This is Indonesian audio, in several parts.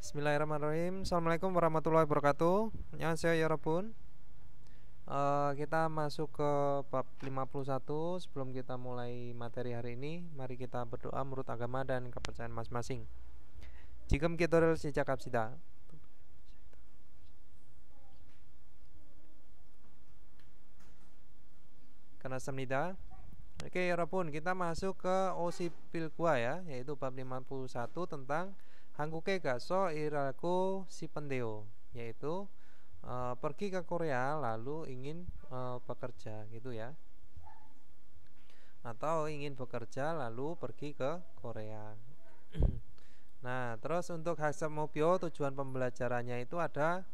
Bismillahirrahmanirrahim. Assalamualaikum warahmatullahi wabarakatuh. Annyeonghaseyo 여러분. Kita masuk ke bab 51. Sebelum kita mulai materi hari ini, mari kita berdoa menurut agama dan kepercayaan masing-masing. 지금 기도를 시작합시다. Kanasambnida. Oke, 여러분, kita masuk ke Osipilgua ya, yaitu bab 51 tentang 한국에 가서 일하고 싶은데요, yaitu pergi ke Korea lalu ingin bekerja gitu ya, atau ingin bekerja lalu pergi ke Korea. Nah, terus untuk Haksapmobyo tujuan pembelajarannya itu ada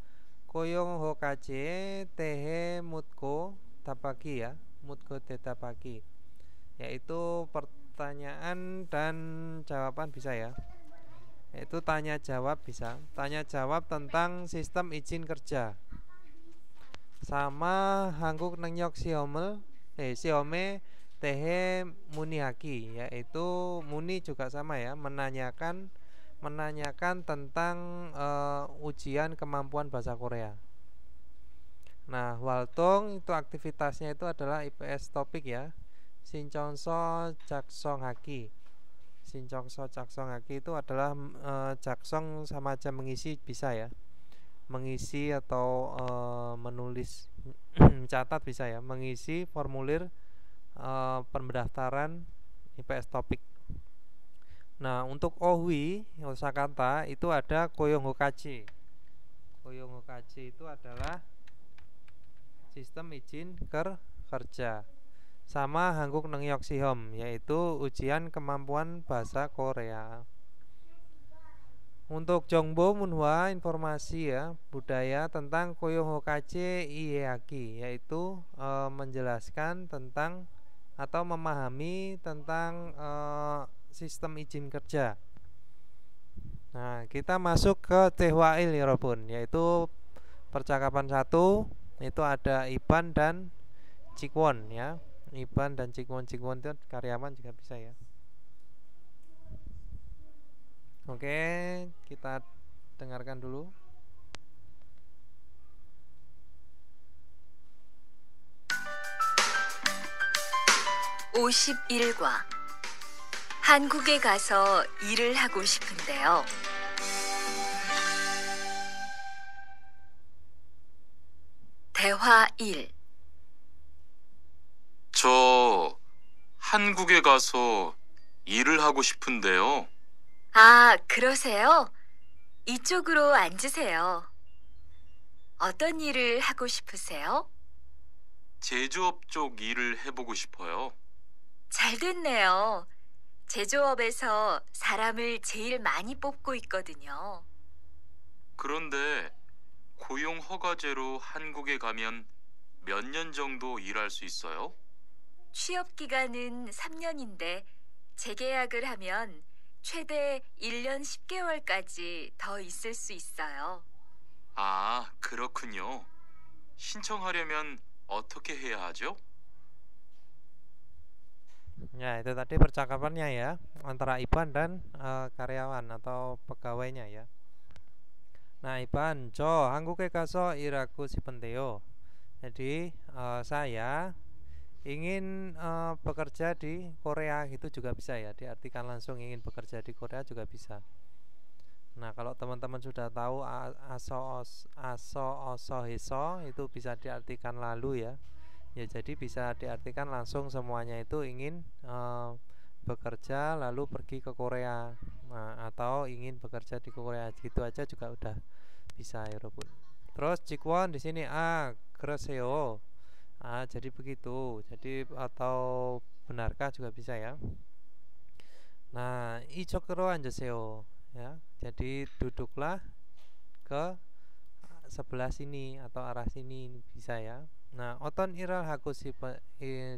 Koyong Hokaje Tehe Mutko Tapaki ya, Mutko Tetapaki, yaitu pertanyaan dan jawaban bisa ya, yaitu tanya jawab bisa, tanya jawab tentang sistem izin kerja. Sama Hangguk Nengyok Siome Tehe Munihaki, yaitu Muni juga sama ya, menanyakan tentang ujian kemampuan bahasa Korea. Nah, Waltung itu aktivitasnya itu adalah IPS topik ya. Sinchongso Jaksonghaki. Sinchongso Jaksonghaki itu adalah jaksong sama aja mengisi bisa ya. Mengisi atau menulis mencatat bisa ya, mengisi formulir pendaftaran IPS topik. Nah, untuk Ohui kosakata itu ada Koyong Hokachi. Koyong Hokachi itu adalah sistem izin kerja. Sama Hangguk Nengyok Sihom, yaitu ujian kemampuan bahasa Korea. Untuk Jongbo Munhwa informasi ya, budaya tentang Koyong Hokachi Ieaki, yaitu menjelaskan tentang atau memahami tentang sistem izin kerja. Nah, kita masuk ke Tehwail ya Robun, yaitu percakapan 1. Itu ada Iban dan Cikwon ya. Iban dan Cikwon itu karyawan juga bisa ya. Oke, kita dengarkan dulu. (51과) 한국에 가서 일을 하고 싶은데요. 대화 1. 저 한국에 가서 일을 하고 싶은데요. 아, 그러세요? 이쪽으로 앉으세요. 어떤 일을 하고 싶으세요? 제조업 쪽 일을 해보고 싶어요. 잘 됐네요. 제조업에서 사람을 제일 많이 뽑고 있거든요. 그런데 고용 허가제로 한국에 가면 몇 년 정도 일할 수 있어요? 취업 기간은 3년인데 재계약을 하면 최대 1년 10개월까지 더 있을 수 있어요. 아, 그렇군요. 신청하려면 어떻게 해야 하죠? Ya, itu tadi percakapannya ya, antara Iban dan karyawan atau pegawainya ya. Nah, Iban, 저 한국에 가서 일하고 싶은데요. Jadi saya ingin bekerja di Korea, gitu juga bisa ya, diartikan langsung ingin bekerja di Korea juga bisa. Nah, kalau teman-teman sudah tahu aso oso hiso itu bisa diartikan lalu ya. Ya, jadi bisa diartikan langsung semuanya itu ingin bekerja lalu pergi ke Korea. Nah, atau ingin bekerja di Korea, gitu aja juga udah bisa ya, Robun. Terus Cikwon di sini 그러세요. Jadi begitu. Jadi atau benarkah juga bisa ya. Nah, 이쪽으로 앉으세요 ya. Jadi duduklah ke sebelah sini atau arah sini bisa ya. Nah, 어떤 일을 하고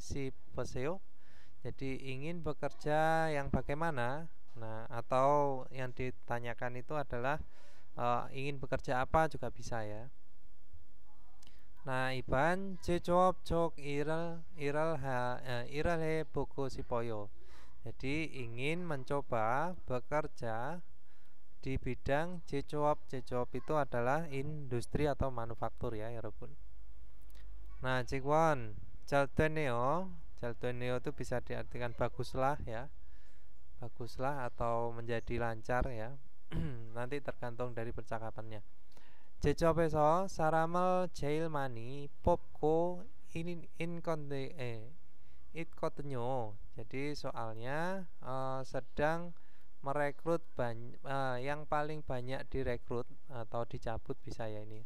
싶으세요? Jadi ingin bekerja yang bagaimana? Nah, atau yang ditanyakan itu adalah ingin bekerja apa juga bisa ya. Nah, Iban 제조업 쪽 일을 해보고 싶어요. Jadi ingin mencoba bekerja di bidang 제조업. 제조업 itu adalah industri atau manufaktur ya, 여러분. Nah, 직원 잘 되네요. 잘 되네요 itu bisa diartikan baguslah ya. Baguslah atau menjadi lancar ya. Nanti tergantung dari percakapannya. 제조업에서 사람을 제일 많이 뽑고 있거든요. Jadi soalnya sedang merekrut yang paling banyak direkrut atau dicabut bisa ya ini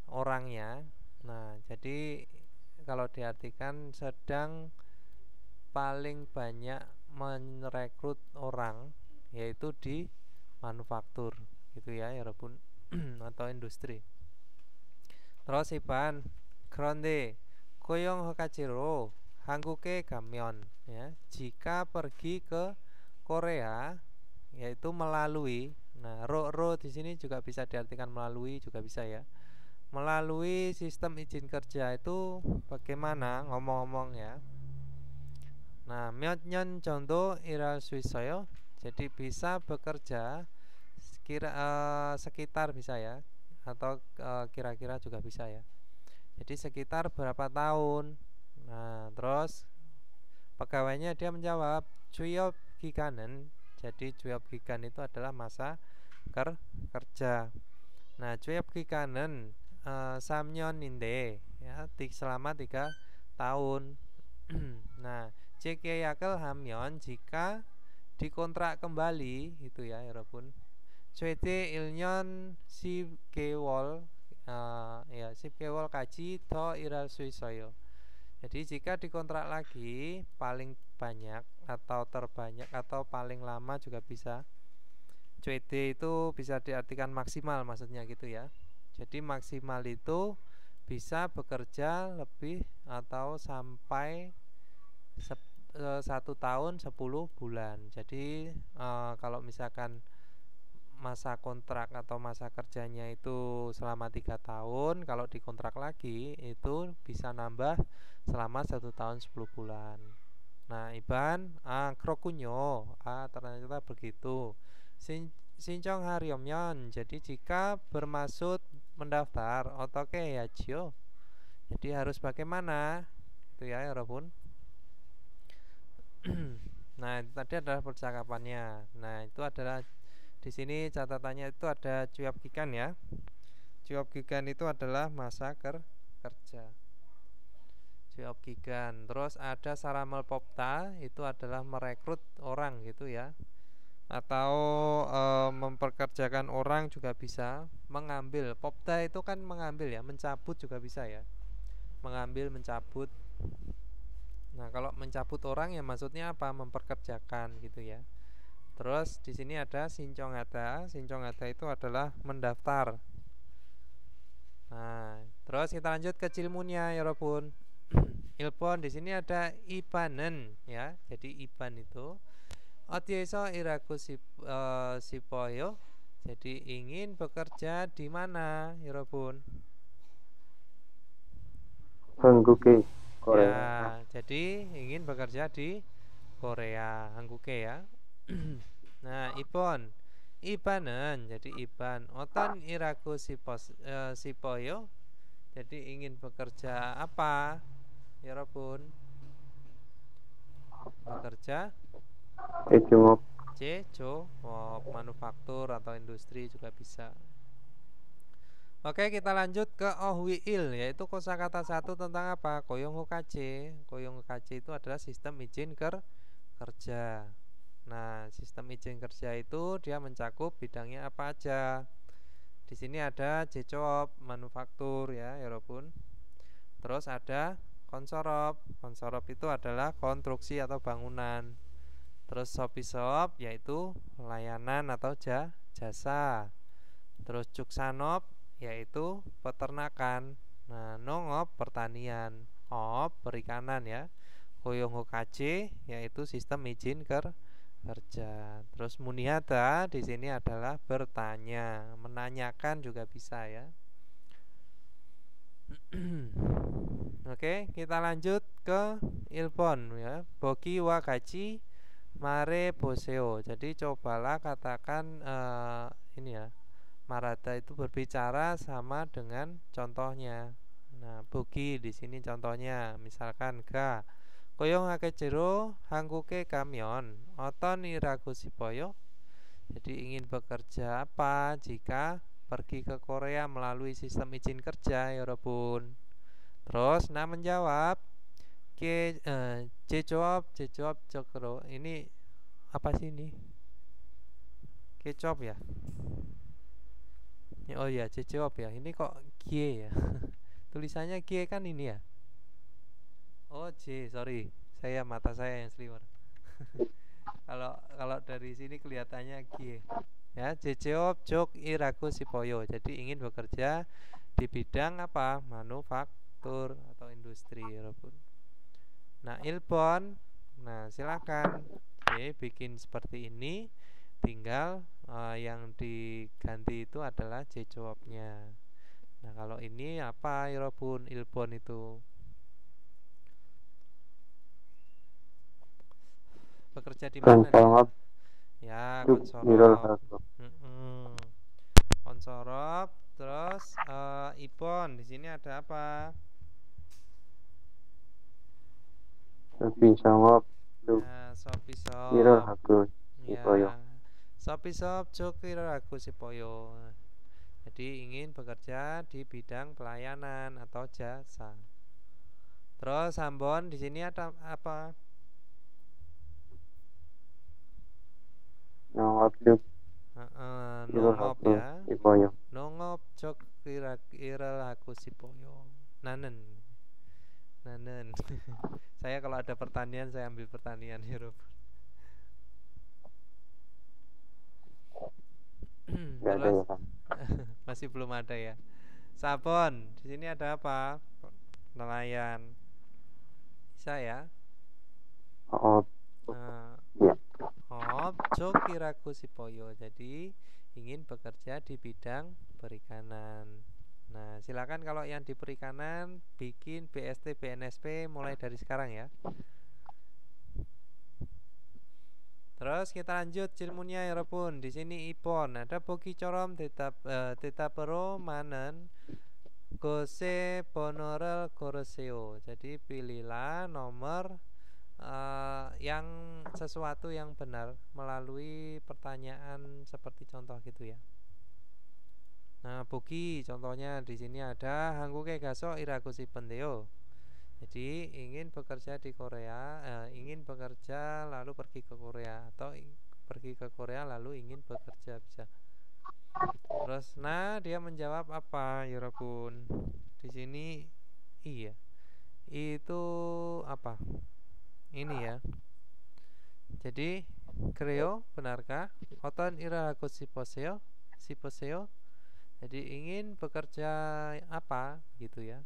orangnya. Nah, jadi kalau diartikan sedang paling banyak merekrut orang yaitu di manufaktur gitu ya, 여러분. atau industri. Terus Iban, 그런데 고용 허가제로 한국에 가면 ya, jika pergi ke Korea yaitu melalui. Nah, ro di sini juga bisa diartikan melalui juga bisa ya. Melalui sistem izin kerja itu bagaimana ngomong-ngomong ya. Nah, 몇 년 정도 일할 수 있어요? Jadi bisa bekerja sekitar bisa ya, atau kira-kira juga bisa ya. Jadi sekitar berapa tahun. Nah, terus pegawainya dia menjawab 취업 기간은. Jadi 취업 기간 itu adalah masa kerja. Nah, 취업 기간은 3년인데 ya, selama 3 tahun. Nah, 재계약을 하면 jika dikontrak kembali itu ya, 여러분. 최대 1년 10개월 ya 10개월까지 더 일할 수 있어요. Jadi jika dikontrak lagi paling banyak atau terbanyak atau paling lama juga bisa. 최대 itu bisa diartikan maksimal maksudnya gitu ya. Jadi maksimal itu bisa bekerja lebih atau sampai 1 tahun 10 bulan. Jadi kalau misalkan masa kontrak atau masa kerjanya itu selama 3 tahun, kalau dikontrak lagi itu bisa nambah selama 1 tahun 10 bulan. Nah, Iban, 그렇군요. ternyata begitu. 신청하려면, jadi jika bermaksud mendaftar, 어떻게 해야지요? Jadi harus bagaimana? Itu ya, 여러분. Nah, itu tadi adalah percakapannya. Nah, itu adalah di sini catatannya itu ada 취업 기간 ya. 취업 기간 itu adalah masa kerja. 취업 기간. Terus ada 사람을 뽑다, itu adalah merekrut orang gitu ya. Atau memperkerjakan orang juga bisa. Mengambil. 뽑다 itu kan mengambil ya, mencabut juga bisa ya. Mengambil, mencabut. Nah, kalau mencabut orang ya maksudnya apa? Memperkerjakan gitu ya. Terus di sini ada 신청하다. 신청하다 itu adalah mendaftar. Nah, terus kita lanjut ke 질문이야, 여러분. 1번 di sini ada 이반은 ya. Jadi 이반 itu 어디에서 일하고 싶어요? Jadi ingin bekerja di mana, 여러분? 한국에 Korea. Ya, jadi ingin bekerja di Korea, 한국에 ya. Nah, Ibon, Ibanen, jadi Iban. Otan iraku sipoyo. Jadi ingin bekerja apa? Ya Robun. Bekerja 제조업. manufaktur atau industri juga bisa. Oke, kita lanjut ke ohwiil, yaitu kosakata 1 tentang apa? Koyong hokache. Koyong hokache itu adalah sistem izin kerja. Nah, sistem izin kerja itu dia mencakup bidangnya apa aja. Di sini ada 제조업, manufaktur ya, 여러분. Terus ada konsorop. Konsorop itu adalah konstruksi atau bangunan. Terus sopisop yaitu layanan atau jasa. Terus cuksanop yaitu peternakan. Nah, nongop pertanian. Op perikanan ya. Koyong hokache yaitu sistem izin kerja. Terus munihata di sini adalah bertanya, menanyakan juga bisa ya. Oke, kita lanjut ke ilpon ya. Boki wa gaji mare boseo. Jadi cobalah katakan Marada itu berbicara sama dengan contohnya. Nah, Bogi di sini contohnya, misalkan ga koyong ake jero hangkuke kamyon oton iraku sipoyo. Jadi ingin bekerja apa jika pergi ke Korea melalui sistem izin kerja ya Robun. Terus nah menjawab jawab cokro. Ini apa sih ini? Kecop ya? Oh ya, jawab ya. Ini kok G ya? Tulisannya G kan ini ya? Oh J, sorry. Mata saya yang seliwer. Kalau dari sini kelihatannya G. Ya, jawab jok iraku sipoyo. Jadi ingin bekerja di bidang apa? Manufaktur atau industri, Robun. Nah, Ilpon. Nah, silakan. Oke, bikin seperti ini. Tinggal yang diganti itu adalah jawabnya. Nah, kalau ini apa, Robun? Ilpon itu bekerja di mana dia? Ya, konsorop. Konsorop. Terus Ipon di sini ada apa? Sopisop. Ya, sopisop. Iraku sipoyo. Ya, sopisop jokiraku sipoyo. Jadi ingin bekerja di bidang pelayanan atau jasa. Terus Ambon di sini ada apa? Nongop juk Nongop ya. sipoyo. Nongop jok iraku sipoyo. Nanen. Saya kalau ada pertanian saya ambil pertanian ya Rob. Gak ada ya kan? Masih belum ada ya. Sabon di sini ada apa? Nelayan. Bisa ya? Oh, ya. Jok kiraku sipoyo. Jadi ingin bekerja di bidang perikanan. Nah, silakan kalau yang di perikanan bikin BST BNSP mulai dari sekarang ya. Terus kita lanjut ilmunya ya Robun. Di sini Ipon ada bogi corom teta pero manen gose ponorel koreseo. Jadi pilihlah nomor yang sesuatu yang benar melalui pertanyaan seperti contoh gitu ya. Nah, bogi contohnya di sini ada hangguke gaso irakusi pendeo. Jadi ingin bekerja di Korea, ingin bekerja lalu pergi ke Korea atau pergi ke Korea lalu ingin bekerja bisa. Terus nah dia menjawab apa Yorobun? Di sini iya. Itu apa? Ini ya. Jadi kreo benarkah? Oton iraku siposeo. Jadi ingin bekerja apa gitu ya.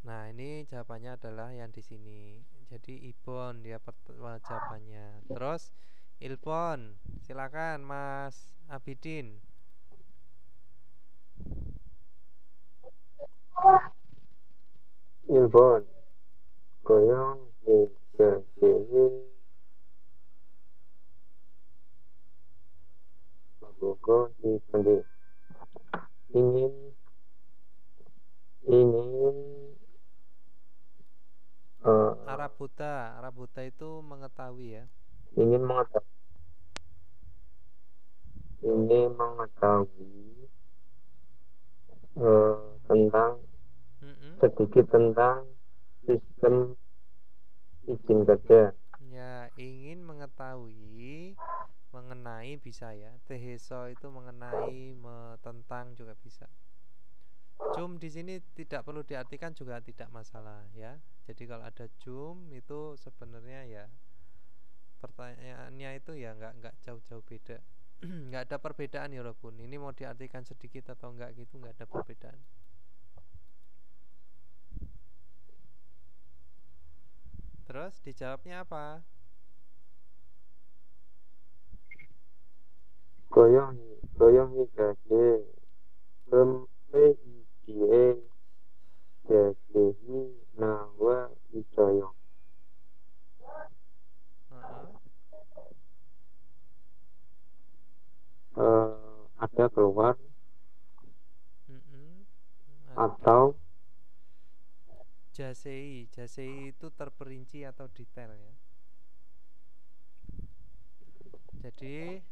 Nah, ini jawabannya adalah yang di sini. Jadi Ibon dia jawabannya. Terus Ilpon, silakan Mas Abidin. Ilbon goyong ini Magogo di Pende ingin Arabuta itu mengetahui ya. ingin mengetahui tentang sedikit tentang sistem izin kerja. Ya, ingin mengetahui mengenai bisa ya. Teheso itu mengenai, tentang juga bisa. Cum di sini tidak perlu diartikan juga tidak masalah ya. Jadi kalau ada cum itu sebenarnya ya pertanyaannya itu ya nggak jauh-jauh beda. Nggak ada perbedaan ya Robun. Ini mau diartikan sedikit atau enggak gitu nggak ada perbedaan. Terus dijawabnya apa? Goyong higase kempe ikie jasehi nawa icoyong. saja keluar Mm-mm. atau Jasei itu terperinci atau detail ya. Jadi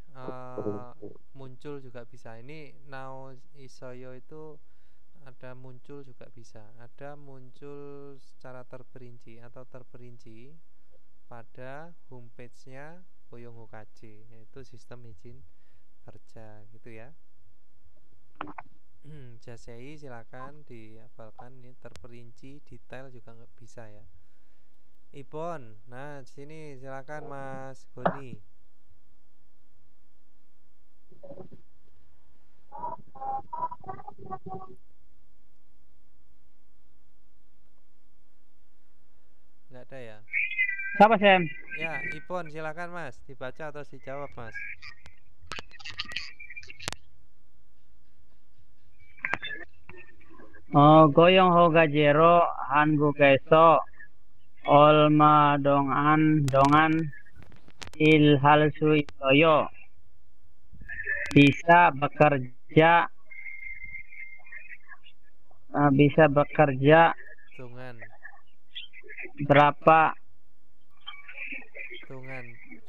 muncul juga bisa. Ini nao isoyo itu ada muncul juga bisa. Ada muncul secara terperinci atau terperinci pada homepage-nya Koyong Hokaje, yaitu sistem izin kerja gitu ya. Jasei silakan dihafalkan, ini terperinci, detail juga nggak bisa ya. Ipon, nah sini silakan Mas Goni. Nggak ada ya? Siapa Sam? Ya, Ipon silakan Mas, dibaca atau dijawab Mas. Goyong Hogajero Hangu Keso Olma Dongan Ilhal Suitoyo bisa bekerja Tungan berapa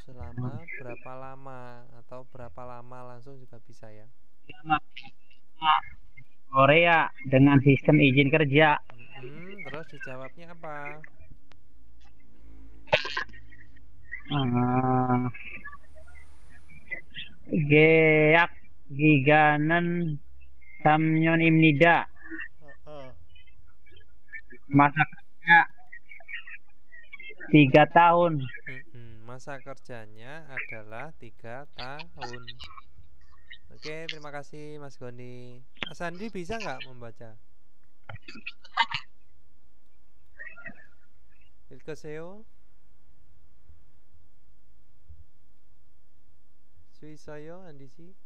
selama berapa lama atau berapa lama langsung juga bisa ya. Korea dengan sistem izin kerja. Terus dijawabnya apa? Geak giganen samyon imnida masa kerja 3 tahun. Masa kerjanya adalah 3 tahun. Oke, terima kasih Mas Goni. Mas Andi bisa nggak membaca? Ilkeseo Suisayo Andisi.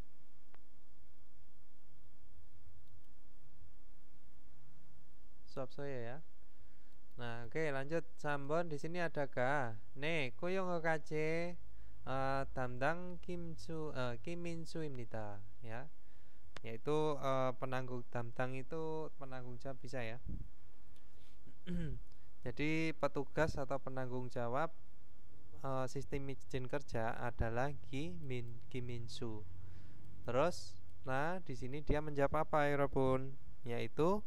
Suap saya ya. Nah, oke, lanjut Sambon. Di sini ada ga. 네, Koyong Hokaje 담당 김민수입니다. Ya, yaitu penanggung damdang itu penanggung jawab bisa ya. Jadi petugas atau penanggung jawab sistem izin kerja adalah Kiminsu. Terus, nah di sini dia menjawab apa ya, Robun? Yaitu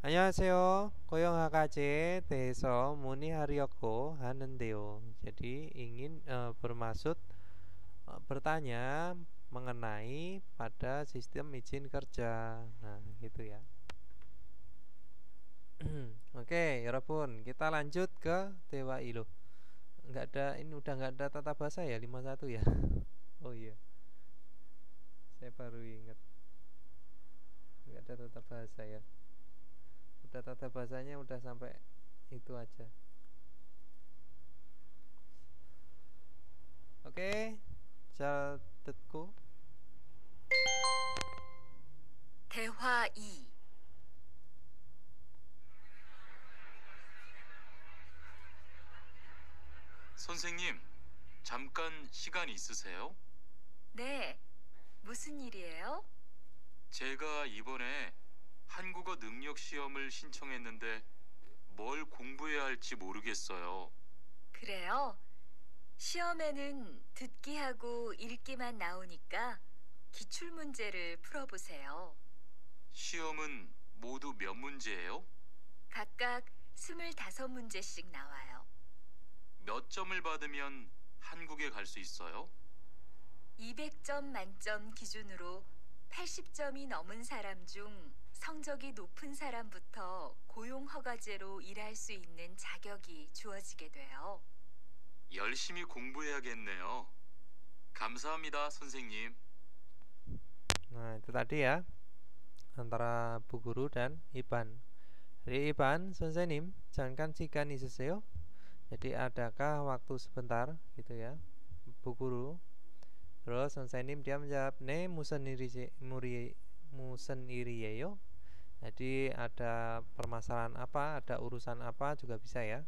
안녕하세요. 고용 학과제에 대해서 문의하려고 하는데요. Jadi ingin bermaksud bertanya mengenai pada sistem izin kerja. Nah, gitu ya. Oke, 여러분, kita lanjut ke Dewa Ilu. Enggak ada, ini udah enggak ada tata bahasa ya 51 ya. Oh iya. Saya baru ingat. Enggak ada tata bahasa ya. Udah tata bahasanya udah sampai itu aja. Oke, catatku. 대화 2. 선생님, 잠깐 시간 있으세요? 네, 무슨 일이에요? 제가 이번에 한국어 능력 시험을 신청했는데 뭘 공부해야 할지 모르겠어요. 그래요? 시험에는 듣기하고 읽기만 나오니까 기출 문제를 풀어보세요. 시험은 모두 몇 문제예요? 각각 25문제씩 나와요. 몇 점을 받으면 한국에 갈 수 있어요? 200점 만점 기준으로 80점이 넘은 사람 중 성적이 높은 사람부터 고용 허가제로 일할 수 있는 자격이 주어지게 돼요. 열심히 공부해야겠네요. 감사합니다, 선생님. Nah, itu tadi ya antara Bu Guru dan Iban. Dari Iban, 선생님, 잠깐 시간 있으세요? Jadi adakah waktu sebentar gitu ya, Bu Guru. Terus 선생님 dia menjawab, 네, 무슨 일이에요? Jadi ada permasalahan apa, ada urusan apa juga bisa ya.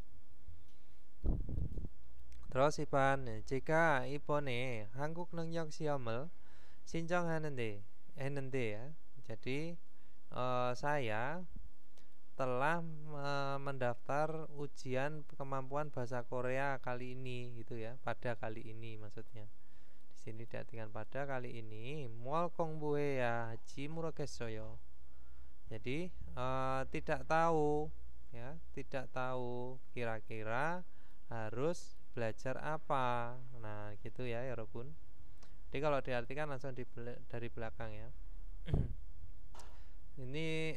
Terus Iban, 제가 이번에 한국 능력 시험을 신청하는데 NND ya. Jadi saya telah mendaftar ujian kemampuan bahasa Korea kali ini gitu ya, pada kali ini maksudnya. Di sini diartikan pada kali ini 뭘 공부해야 할지 모르겠어요. Jadi tidak tahu ya, tidak tahu kira-kira harus belajar apa. Nah, gitu ya, Yorobun. Jadi kalau diartikan langsung dari belakang ya. Ini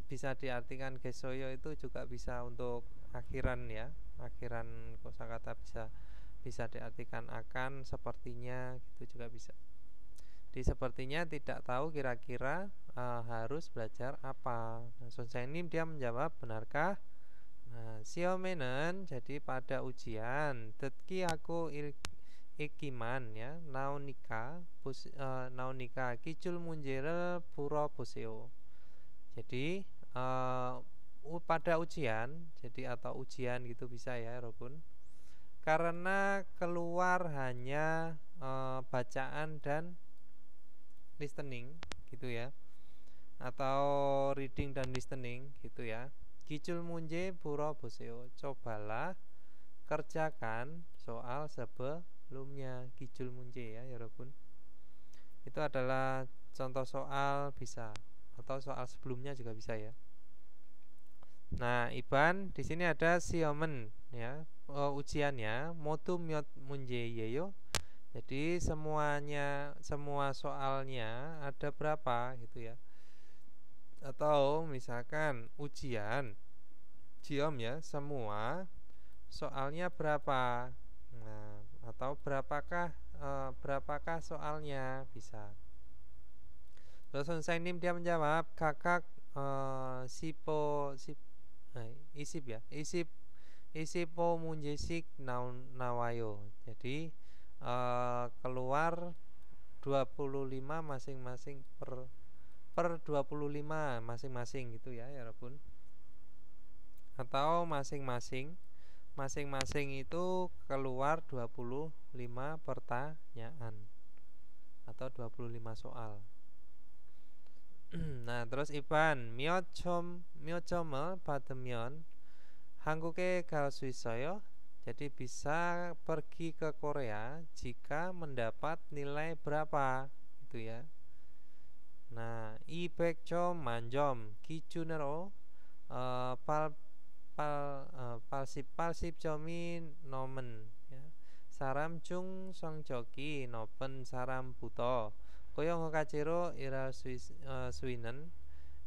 bisa diartikan gesoyo itu juga bisa untuk akhiran ya, akhiran kosakata bisa diartikan akan, sepertinya gitu juga bisa. Di sepertinya tidak tahu kira-kira harus belajar apa. Nah, Sunsaenim dia menjawab benarkah? Nah, siomenen jadi pada ujian tetki aku ikiman ya naunika naunika kicul munjere puro poseo. Jadi pada ujian, jadi atau ujian gitu bisa ya, Robun. Karena keluar hanya bacaan dan listening gitu ya, atau reading dan listening gitu ya. Gicul munje puro boseo, cobalah kerjakan soal sebelumnya. Gicul munje ya, Robun. Itu adalah contoh soal bisa, atau soal sebelumnya juga bisa ya. Nah, Iban di sini ada siomen ya, ujiannya motu myot munjeyeyo. Jadi semua soalnya ada berapa gitu ya. Atau misalkan ujian jiom ya, semua soalnya berapa. Nah, atau berapakah soalnya bisa. Terus Sunsaenim dia menjawab kakak isip ya, isipo munjesik nawayo. Jadi keluar 25 masing-masing per 25 masing-masing gitu ya, Robun. Atau masing-masing itu keluar 25 pertanyaan atau 25 soal. Nah, terus Iban 미어점을 받으면 한국에 갈 수 있어요. Jadi bisa pergi ke Korea jika mendapat nilai berapa gitu ya. Nah, 200점 만점 기준으로 80점이 넘은 ya. 사람 중 성적이 높은 사람부터 고용 허가제로 일할 수 있는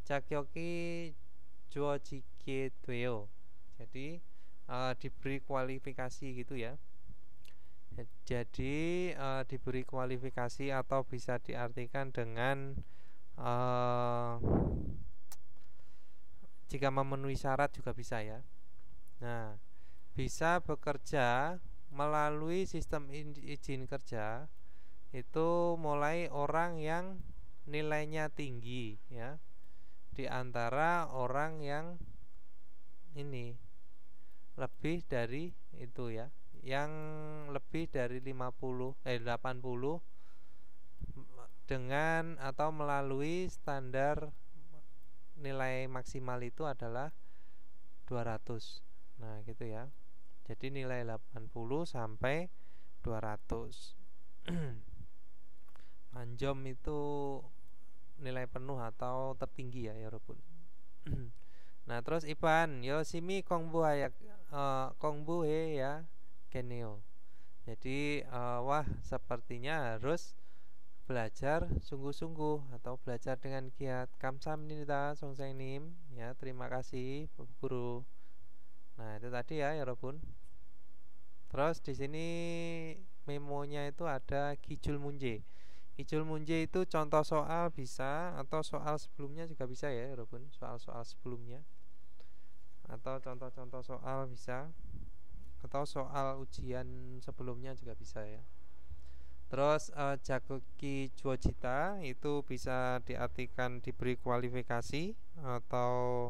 자격이 주어지게 돼요. Jadi diberi kualifikasi gitu ya. Jadi diberi kualifikasi atau bisa diartikan dengan jika memenuhi syarat juga bisa ya. Nah, bisa bekerja melalui sistem izin kerja itu mulai orang yang nilainya tinggi ya, di antara orang yang ini lebih dari itu ya, yang lebih dari 80 dengan atau melalui standar nilai maksimal itu adalah 200. Nah, gitu ya. Jadi nilai 80 sampai 200. Manjom itu nilai penuh atau tertinggi ya, Robun. Nah, terus Iban Yoshimi kongbuhe ya geneo. Jadi wah, sepertinya harus belajar sungguh-sungguh atau belajar dengan giat. Kamsahamnida Songsaenim ya, terima kasih Bu Guru. Nah, itu tadi ya, Robun. Terus di sini memonya itu ada Kijul Munje. Kijul Munje itu contoh soal bisa, atau soal sebelumnya juga bisa ya, Robun. Soal-soal sebelumnya atau contoh-contoh soal bisa, atau soal ujian sebelumnya juga bisa ya. Terus jagoki juojita itu bisa diartikan diberi kualifikasi atau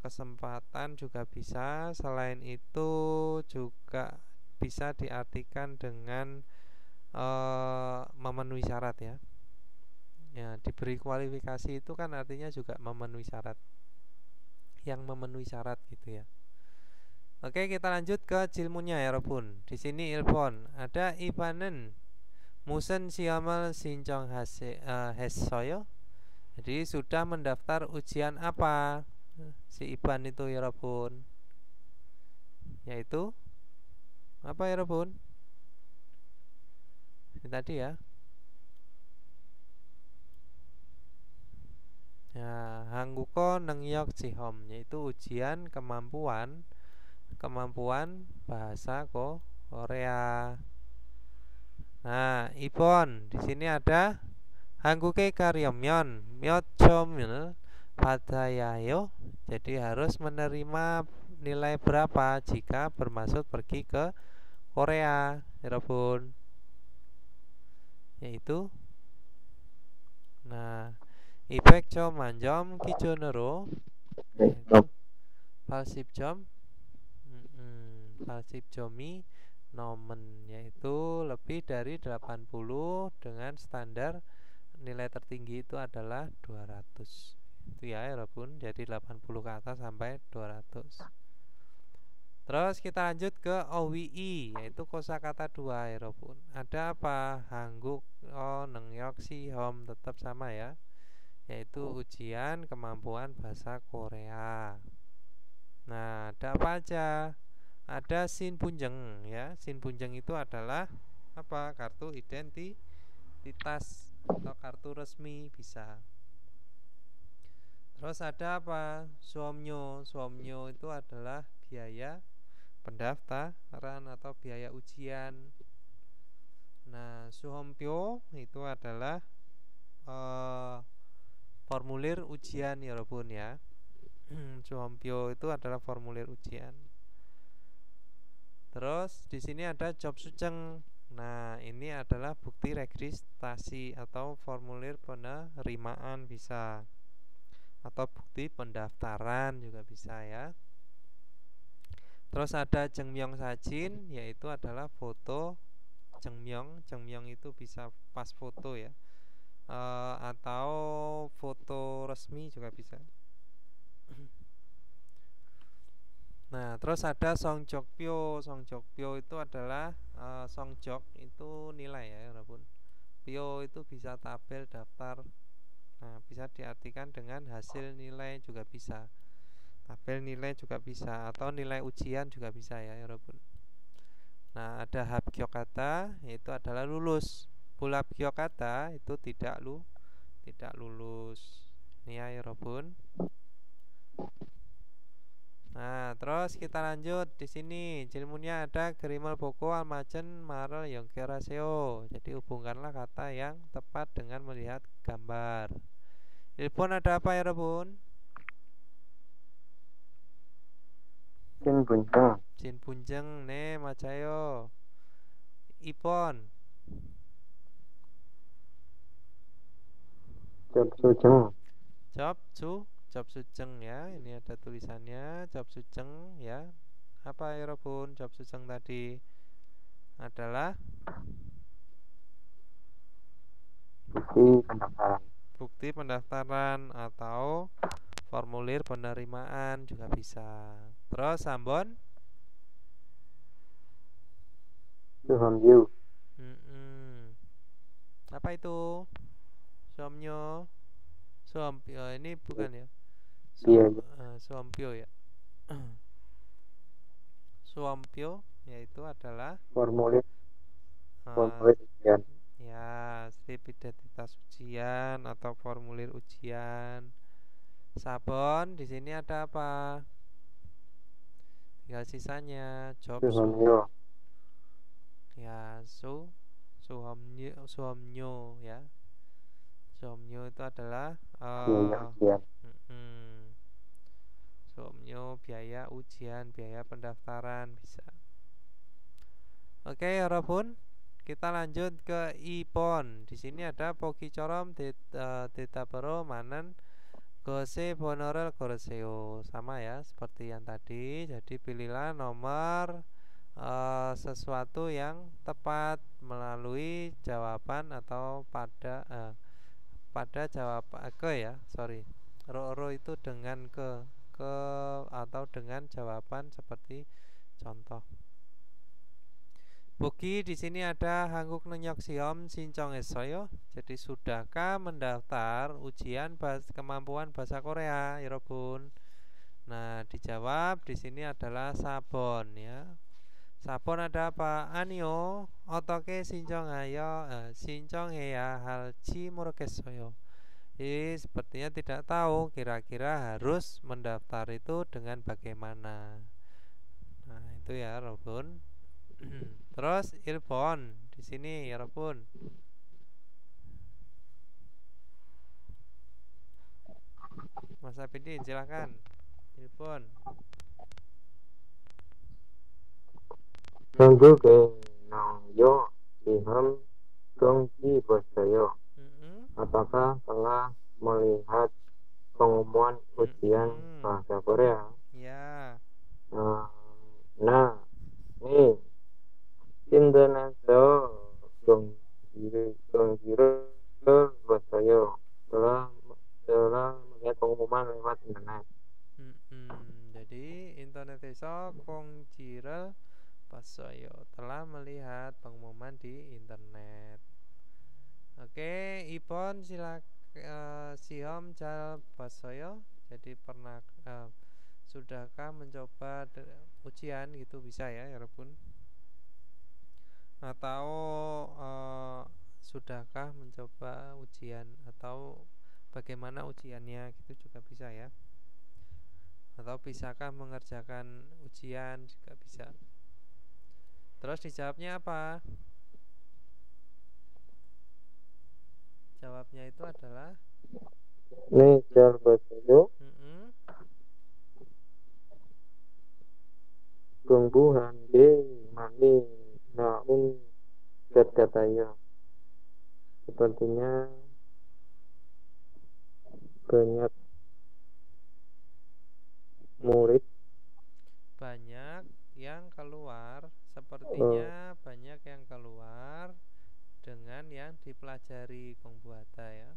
kesempatan juga bisa. Selain itu juga bisa diartikan dengan memenuhi syarat ya. Ya, diberi kualifikasi itu kan artinya juga memenuhi syarat, yang memenuhi syarat gitu ya. Oke, kita lanjut ke jilmunya ya Robun. Di sini ilpon ada ibanen musen siamal sincong hesoyo. Jadi sudah mendaftar ujian apa si Iban itu ya Robun? Yaitu apa ya Robun? Ini tadi ya. Ya, Hangguko Nengyok Jihom, yaitu ujian kemampuan bahasa Korea. Nah, Ibon di sini ada Hangguke Karyomyon Myochomil Padayayo. Jadi harus menerima nilai berapa jika bermaksud pergi ke Korea, Robun? Yaitu nah, Ibekcho manjom 기준으로 yaitu 80점 80점이 nomen, yaitu lebih dari 80 dengan standar nilai tertinggi itu adalah 200. Itu ya Robun. Jadi 80 ke atas sampai 200. Terus kita lanjut ke OWI, yaitu kosakata 2 ya Robun. Ada apa? Hangguk Nengyok Sihom, tetap sama ya, yaitu ujian kemampuan bahasa Korea. Nah, ada apa aja? Ada Sin Punjeng ya. Sin Punjeng itu adalah apa? Kartu identitas atau kartu resmi bisa. Terus ada apa? Suomnyo. Suomnyo itu adalah biaya pendaftaran atau biaya ujian. Nah, Suhompyo itu adalah formulir ujian ya Robun ya. Suhompyo itu adalah formulir ujian. Terus di sini ada job suceng. Nah, ini adalah bukti registrasi atau formulir penerimaan bisa, atau bukti pendaftaran juga bisa ya. Terus ada jengmyong sajin, yaitu adalah foto jengmyong. Jengmyong itu bisa pas foto ya, atau foto resmi juga bisa. Nah, terus ada songjokpyo. Songjokpyo itu adalah songjok itu nilai ya, Rabun. Pyo itu bisa tabel, daftar. Nah, bisa diartikan dengan hasil nilai juga bisa. Tabel nilai juga bisa, atau nilai ujian juga bisa ya, Rabun. Nah, ada habgyokata, yaitu adalah lulus. Bulabgyokata itu tidak lulus. Ini ya, Rabun. Nah, terus kita lanjut di sini. Ilmunya ada Gerimal Boko Almajen Marel Yonggeraseo. Jadi hubungkanlah kata yang tepat dengan melihat gambar. Ilpon ada apa ya, Rebun? Sin Punjeng. Jin Punjeng ne macayo. Ipon. Job Sujeng. Job sujeng ya. Ini ada tulisannya job sujeng ya. Apa ya Robun? Job sujeng tadi adalah bukti pendaftaran atau formulir penerimaan juga bisa. Terus Ambon Suhompyo. Apa itu? Suhompyo. Suhompyo ini bukan ya? Suhompyo ya. Suhompyo yaitu adalah Formulir ujian. Ya, slip identitas ujian atau formulir ujian. Sabon di sini ada apa? Tinggal sisanya job Suhompyo. Ya, Suhomnyo ya. Suhomnyo itu adalah ujian. Suhomnyo biaya ujian, biaya pendaftaran bisa. Oke, Robun. Kita lanjut ke Ipon. Di sini ada Pogi Corom Detabero Manen Gose Bonorel Gorseo. Sama ya seperti yang tadi. Jadi pilihlah nomor sesuatu yang tepat melalui jawaban atau pada pada jawab ke ya, sorry. Ro itu dengan ke atau dengan jawaban seperti contoh. Buki di sini ada hangguk nenyok siom sincong esoyo. Jadi sudahkah mendaftar ujian kemampuan bahasa Korea, Yorobun? Nah, dijawab di sini adalah sabon ya. Sabon ada apa? Anio otoke sincong ayo sincong heya halci morokesoyo. Sepertinya tidak tahu kira-kira harus mendaftar itu dengan bagaimana. Nah, itu ya, Robun. Terus Ilbon di sini ya, Robun. Mas Abidin silahkan. Ilbon. 한국에 나요 지금 경기 보세요. Apakah telah melihat pengumuman ujian bahasa Korea? Ya. Nah, nih 인터넷에서 경기를 봤어요. telah melihat pengumuman lewat internet. Jadi internet에서 공지를 봤어요. Telah melihat pengumuman di internet. Oke, Ibon silakan 잘 봤어요. Jadi pernah sudahkah mencoba ujian gitu bisa ya, Yorobun? Atau sudahkah mencoba ujian atau bagaimana ujiannya gitu juga bisa ya. Atau bisakah mengerjakan ujian juga bisa. Terus dijawabnya apa? Jawabnya itu adalah 네, 잘 봤어요. 공부한 게 많이 나온 것 같아요. Sepertinya banyak murid yang keluar, sepertinya banyak yang keluar dengan yang dipelajari Kongbuhata ya.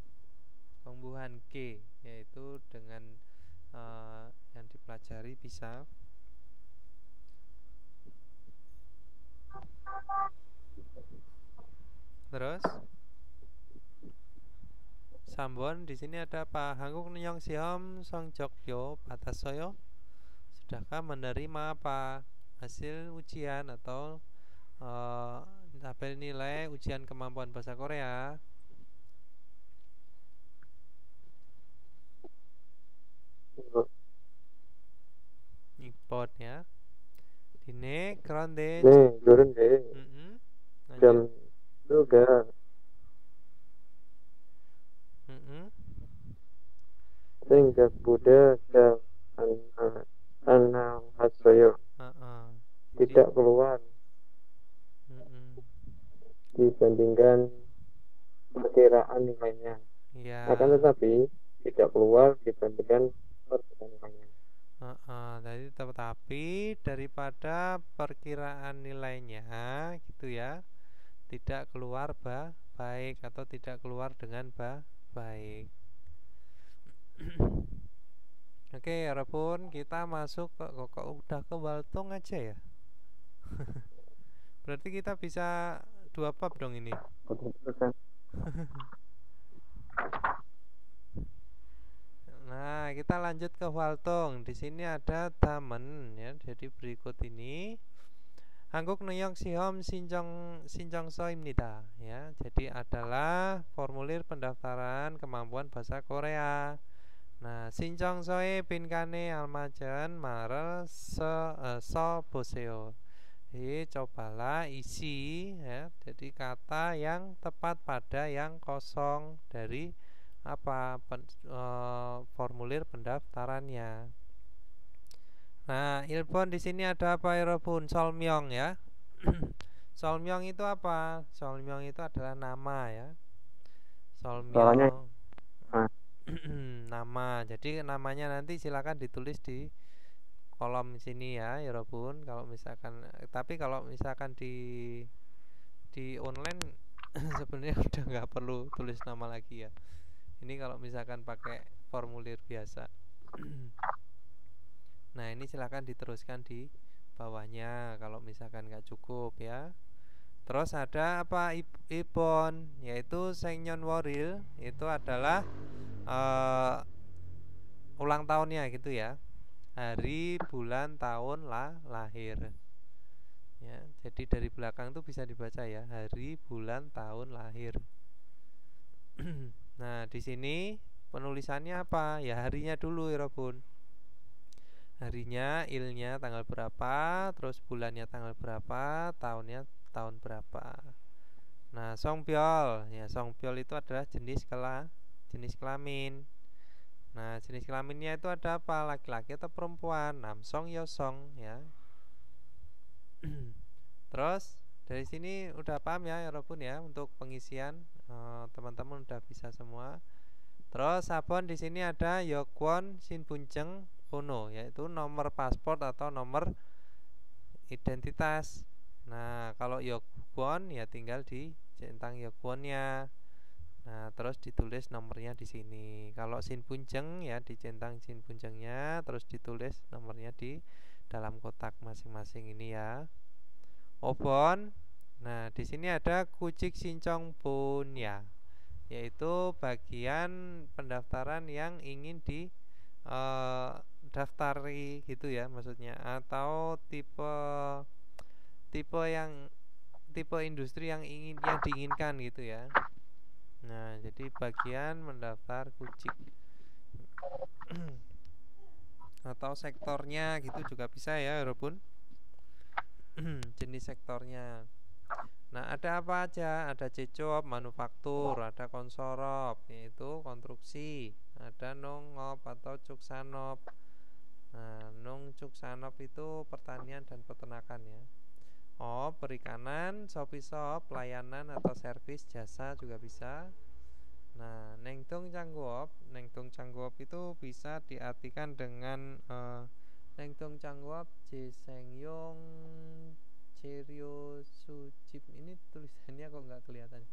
Kongbuhan G yaitu dengan yang dipelajari bisa. Terus Sambon di sini ada apa? Hangguk Nyong Siom Song Jokyo Batasoyo. Sudahkah menerima apa? Hasil ujian atau tabel nilai ujian kemampuan bahasa Korea? Import ya. Dine kronde. 네, 그런데 좀 juga 생각보다 잘 안 나왔어요. tidak keluar dibandingkan perkiraan nilainya. Ya. Akan tetapi tidak keluar dibandingkan perkiraan nilainya. Tetapi daripada perkiraan nilainya gitu ya, tidak keluar baik atau tidak keluar dengan baik. Oke, Rabun, kita masuk kok udah ke Waltung aja ya. Berarti kita bisa 2 bab dong ini. Nah, kita lanjut ke Waltung. Di sini ada Damen ya. Jadi berikut ini Hangguk Nuyong Sihom Sinjong Soimnida ya. Jadi adalah formulir pendaftaran kemampuan bahasa Korea. Nah, Sinjong Soe Binkane Almajen Marel So Boseo. Cobalah isi ya. Jadi kata yang tepat pada yang kosong dari apa formulir pendaftarannya. Nah, Ilbon di sini ada apa Irobun? Solmyong ya. Solmyong itu apa? Solmyong itu adalah nama ya. Solmyong. Nama. Jadi namanya nanti silakan ditulis di kolom sini ya, Irobun. Kalau misalkan, tapi kalau misalkan di online sebenarnya udah nggak perlu tulis nama lagi ya. Ini kalau misalkan pakai formulir biasa. Nah, ini silahkan diteruskan di bawahnya kalau misalkan nggak cukup ya. Terus ada apa Ibon, yaitu Sengyon Woril, itu adalah ulang tahunnya gitu ya. Hari, bulan, tahun lahir. Ya, jadi dari belakang tuh bisa dibaca ya, hari, bulan, tahun lahir. Nah, di sini penulisannya apa? Ya harinya dulu ya, Robun. Harinya, ilnya tanggal berapa, terus bulannya tanggal berapa, tahunnya tahun berapa. Nah, songbyol, ya songbyol itu adalah jenis kelamin. Nah, jenis kelaminnya itu ada apa? Laki-laki atau perempuan? Namsong, yosong, ya. Terus dari sini udah paham ya, Robun ya, untuk pengisian teman-teman udah bisa semua. Terus sabon di sini ada Yokwon Sinbunjeng Pono, yaitu nomor paspor atau nomor identitas. Nah, kalau Yokwon ya tinggal dicentang Yokwonnya. Nah, terus ditulis nomornya di sini. Kalau Sinbunjeng ya dicentang Sinbunjengnya, terus ditulis nomornya di dalam kotak masing-masing ini ya. Obon. Nah, di sini ada Kucik Sincong Bun ya, yaitu bagian pendaftaran yang ingin di daftari gitu ya maksudnya, atau tipe industri yang diinginkan gitu ya. Nah, jadi bagian mendaftar kucik atau sektornya gitu juga bisa ya, Robun. Jenis sektornya. Nah, ada apa aja? Ada cecop, manufaktur, ada konsorop, yaitu konstruksi, ada nongop atau cuksanop. Nah, nong cuksanop itu pertanian dan peternakan ya. Oh, perikanan, sopisop, pelayanan atau servis jasa juga bisa. Nah, nengtung cangguop itu bisa diartikan dengan nengtung cangguop jesengyong Cerio Sujip. Ini tulisannya kok nggak kelihatan.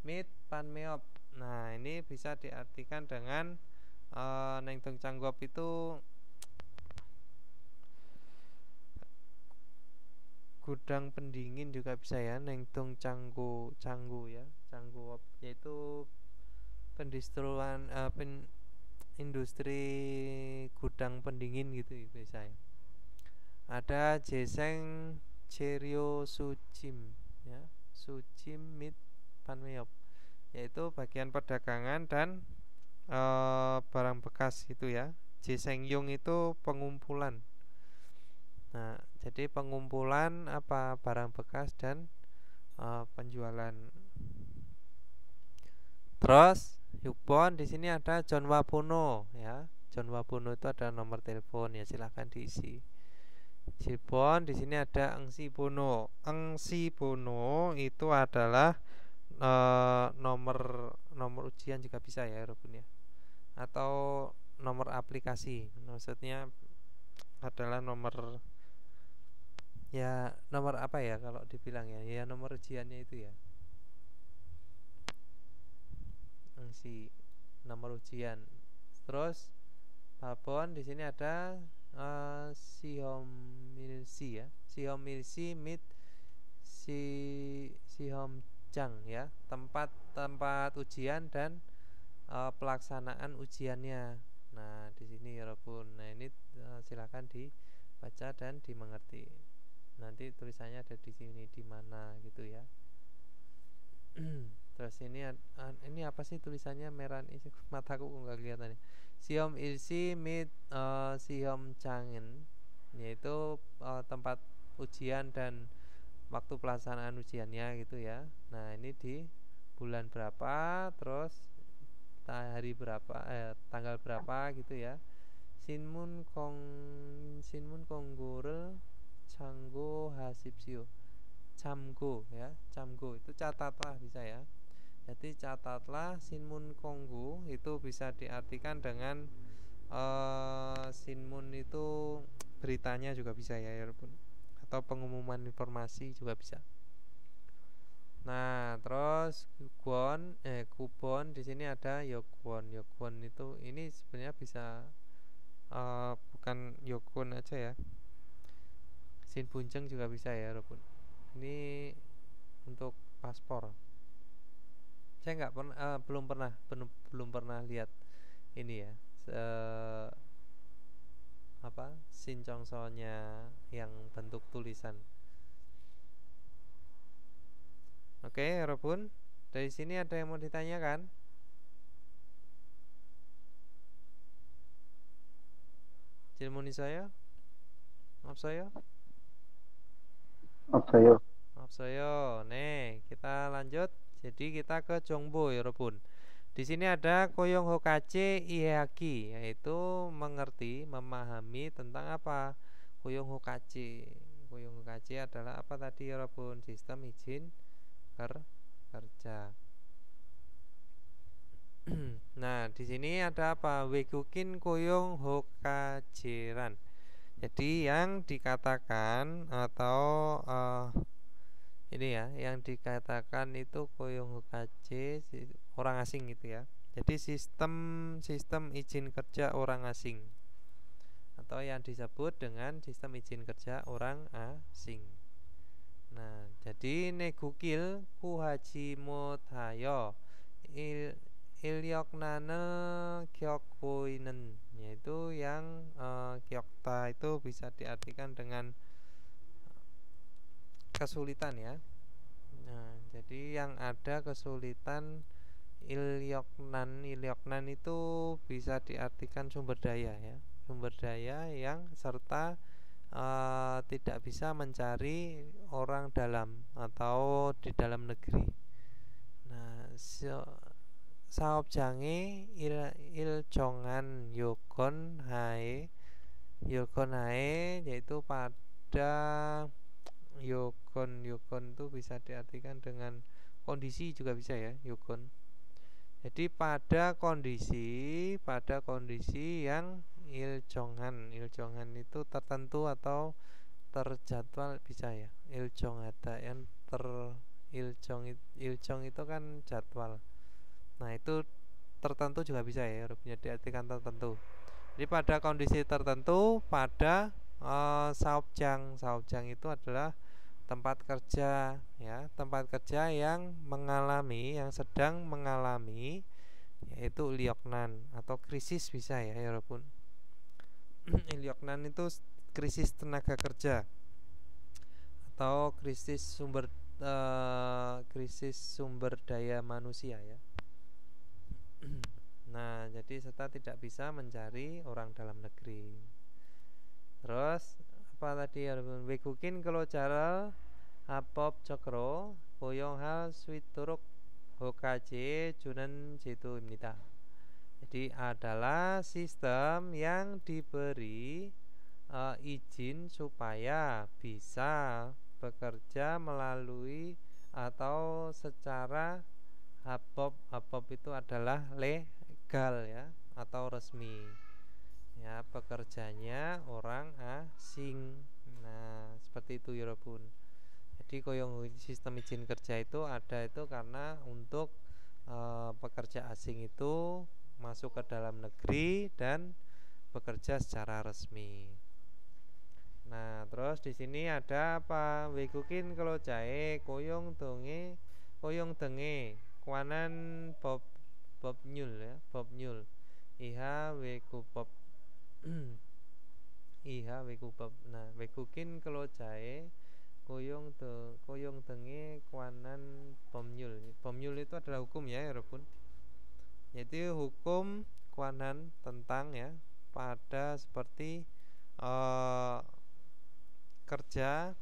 Mit panmeop. Nah, ini bisa diartikan dengan nengtung cangguop itu gudang pendingin juga bisa ya. Nengtung canggu ya, cangguop, yaitu pendistribuan industri gudang pendingin gitu bisa ya. Ada jeseng Cerio Sujim ya, Sujim mit panmeop, yaitu bagian perdagangan dan barang bekas gitu ya. Jesengyong itu pengumpulan. Nah, jadi pengumpulan apa barang bekas dan penjualan. Terus Yukbon di sini ada John Wabono ya. John Wabono itu ada nomor telepon ya, silahkan diisi. Jibon di sini ada Engsi Bono. Engsi Bono itu adalah nomor ujian juga bisa ya, Robun ya. Atau nomor aplikasi. Maksudnya adalah nomor apa ya kalau dibilang ya? Ya nomor ujiannya itu ya. Engsi nomor ujian. Terus Babon di sini ada Sihomilsi ya, Sihomilsi mit Sihomjang ya, tempat ujian dan pelaksanaan ujiannya. Nah, di sini ya, Robun. Nah, ini silakan dibaca dan dimengerti. Nanti tulisannya ada di sini di mana gitu ya. Terus ini apa sih tulisannya merah ini, mataku kok nggak kelihatan ya. Siom Ilsi mit Siom Changen, yaitu tempat ujian dan waktu pelaksanaan ujiannya gitu ya. Nah, ini di bulan berapa, terus hari berapa, tanggal berapa gitu ya. Sinmun Konggore Canggo Hasipsio, Camgo ya, Camgo itu catatlah bisa ya. Jadi catatlah Sinmun Konggu itu bisa diartikan dengan Sinmun itu beritanya juga bisa ya, Robun, atau pengumuman informasi juga bisa. Nah, terus kubon di sini ada yokwon. Yokwon itu ini sebenarnya bisa bukan yokwon aja ya. Sin bunjeng juga bisa ya, Robun. Ini untuk paspor. Saya nggak pernah belum pernah lihat ini ya. Sin congsonya yang bentuk tulisan. Oke, Robun. Dari sini ada yang mau ditanyakan? Cilmuni saya? Maaf saya? Absayo. Maaf saya. Nih, kita lanjut. Jadi kita ke Jongbo ya, Robun. Di sini ada Koyong Hokache Ihaki, yaitu mengerti, memahami tentang apa? Koyong Hokache. Koyong Hokache adalah apa tadi ya, Robun? Sistem izin kerja. Nah, di sini ada apa? Wegukin Koyong Hokajeran. Jadi yang dikatakan atau ini ya, yang dikatakan itu Koyong Hokaje orang asing gitu ya. Jadi sistem izin kerja orang asing atau yang disebut dengan sistem izin kerja orang asing. Nah, jadi negukil kuhaji mothayo ilyoknane kyokuinen, yaitu yang kyokta itu bisa diartikan dengan kesulitan ya. Nah, jadi yang ada kesulitan ilyoknan itu bisa diartikan sumber daya ya. Sumber daya yang serta tidak bisa mencari orang dalam atau di dalam negeri. Nah, saobjange iljongan yogon hae yaitu pada yogon itu bisa diartikan dengan kondisi juga bisa ya, yogon. Jadi pada kondisi yang iljongan itu tertentu atau terjadwal bisa ya. Iljong ada yang iljong itu kan jadwal. Nah, itu tertentu juga bisa ya, rupanya diartikan tertentu. Jadi pada kondisi tertentu, pada saobjang itu adalah tempat kerja ya, tempat kerja yang sedang mengalami yaitu lioknan atau krisis bisa ya, walaupun lioknan itu krisis tenaga kerja atau krisis sumber daya manusia ya. Nah, jadi serta tidak bisa mencari orang dalam negeri. Terus apa tadi ya, wegukin kalau cara apop cokro boyong hal swituruk hokaje junen jitu imnita. Jadi adalah sistem yang diberi izin supaya bisa bekerja melalui atau secara habop itu adalah legal ya atau resmi ya, pekerjanya orang asing. Nah, seperti itu ya, Robun. Jadi koyong sistem izin kerja itu ada itu karena untuk pekerja asing itu masuk ke dalam negeri dan bekerja secara resmi. Nah, terus di sini ada apa? Wegukin kalau jae koyong denge kuanan bob nyul ya, bob nyul. Iha weku bob iha weku bob. Nah, wegukin kalau jae koyong denge kuanan pomnyul. Pomnyul itu adalah hukum ya, Robun. Yaitu hukum kuanan tentang ya pada seperti kerja.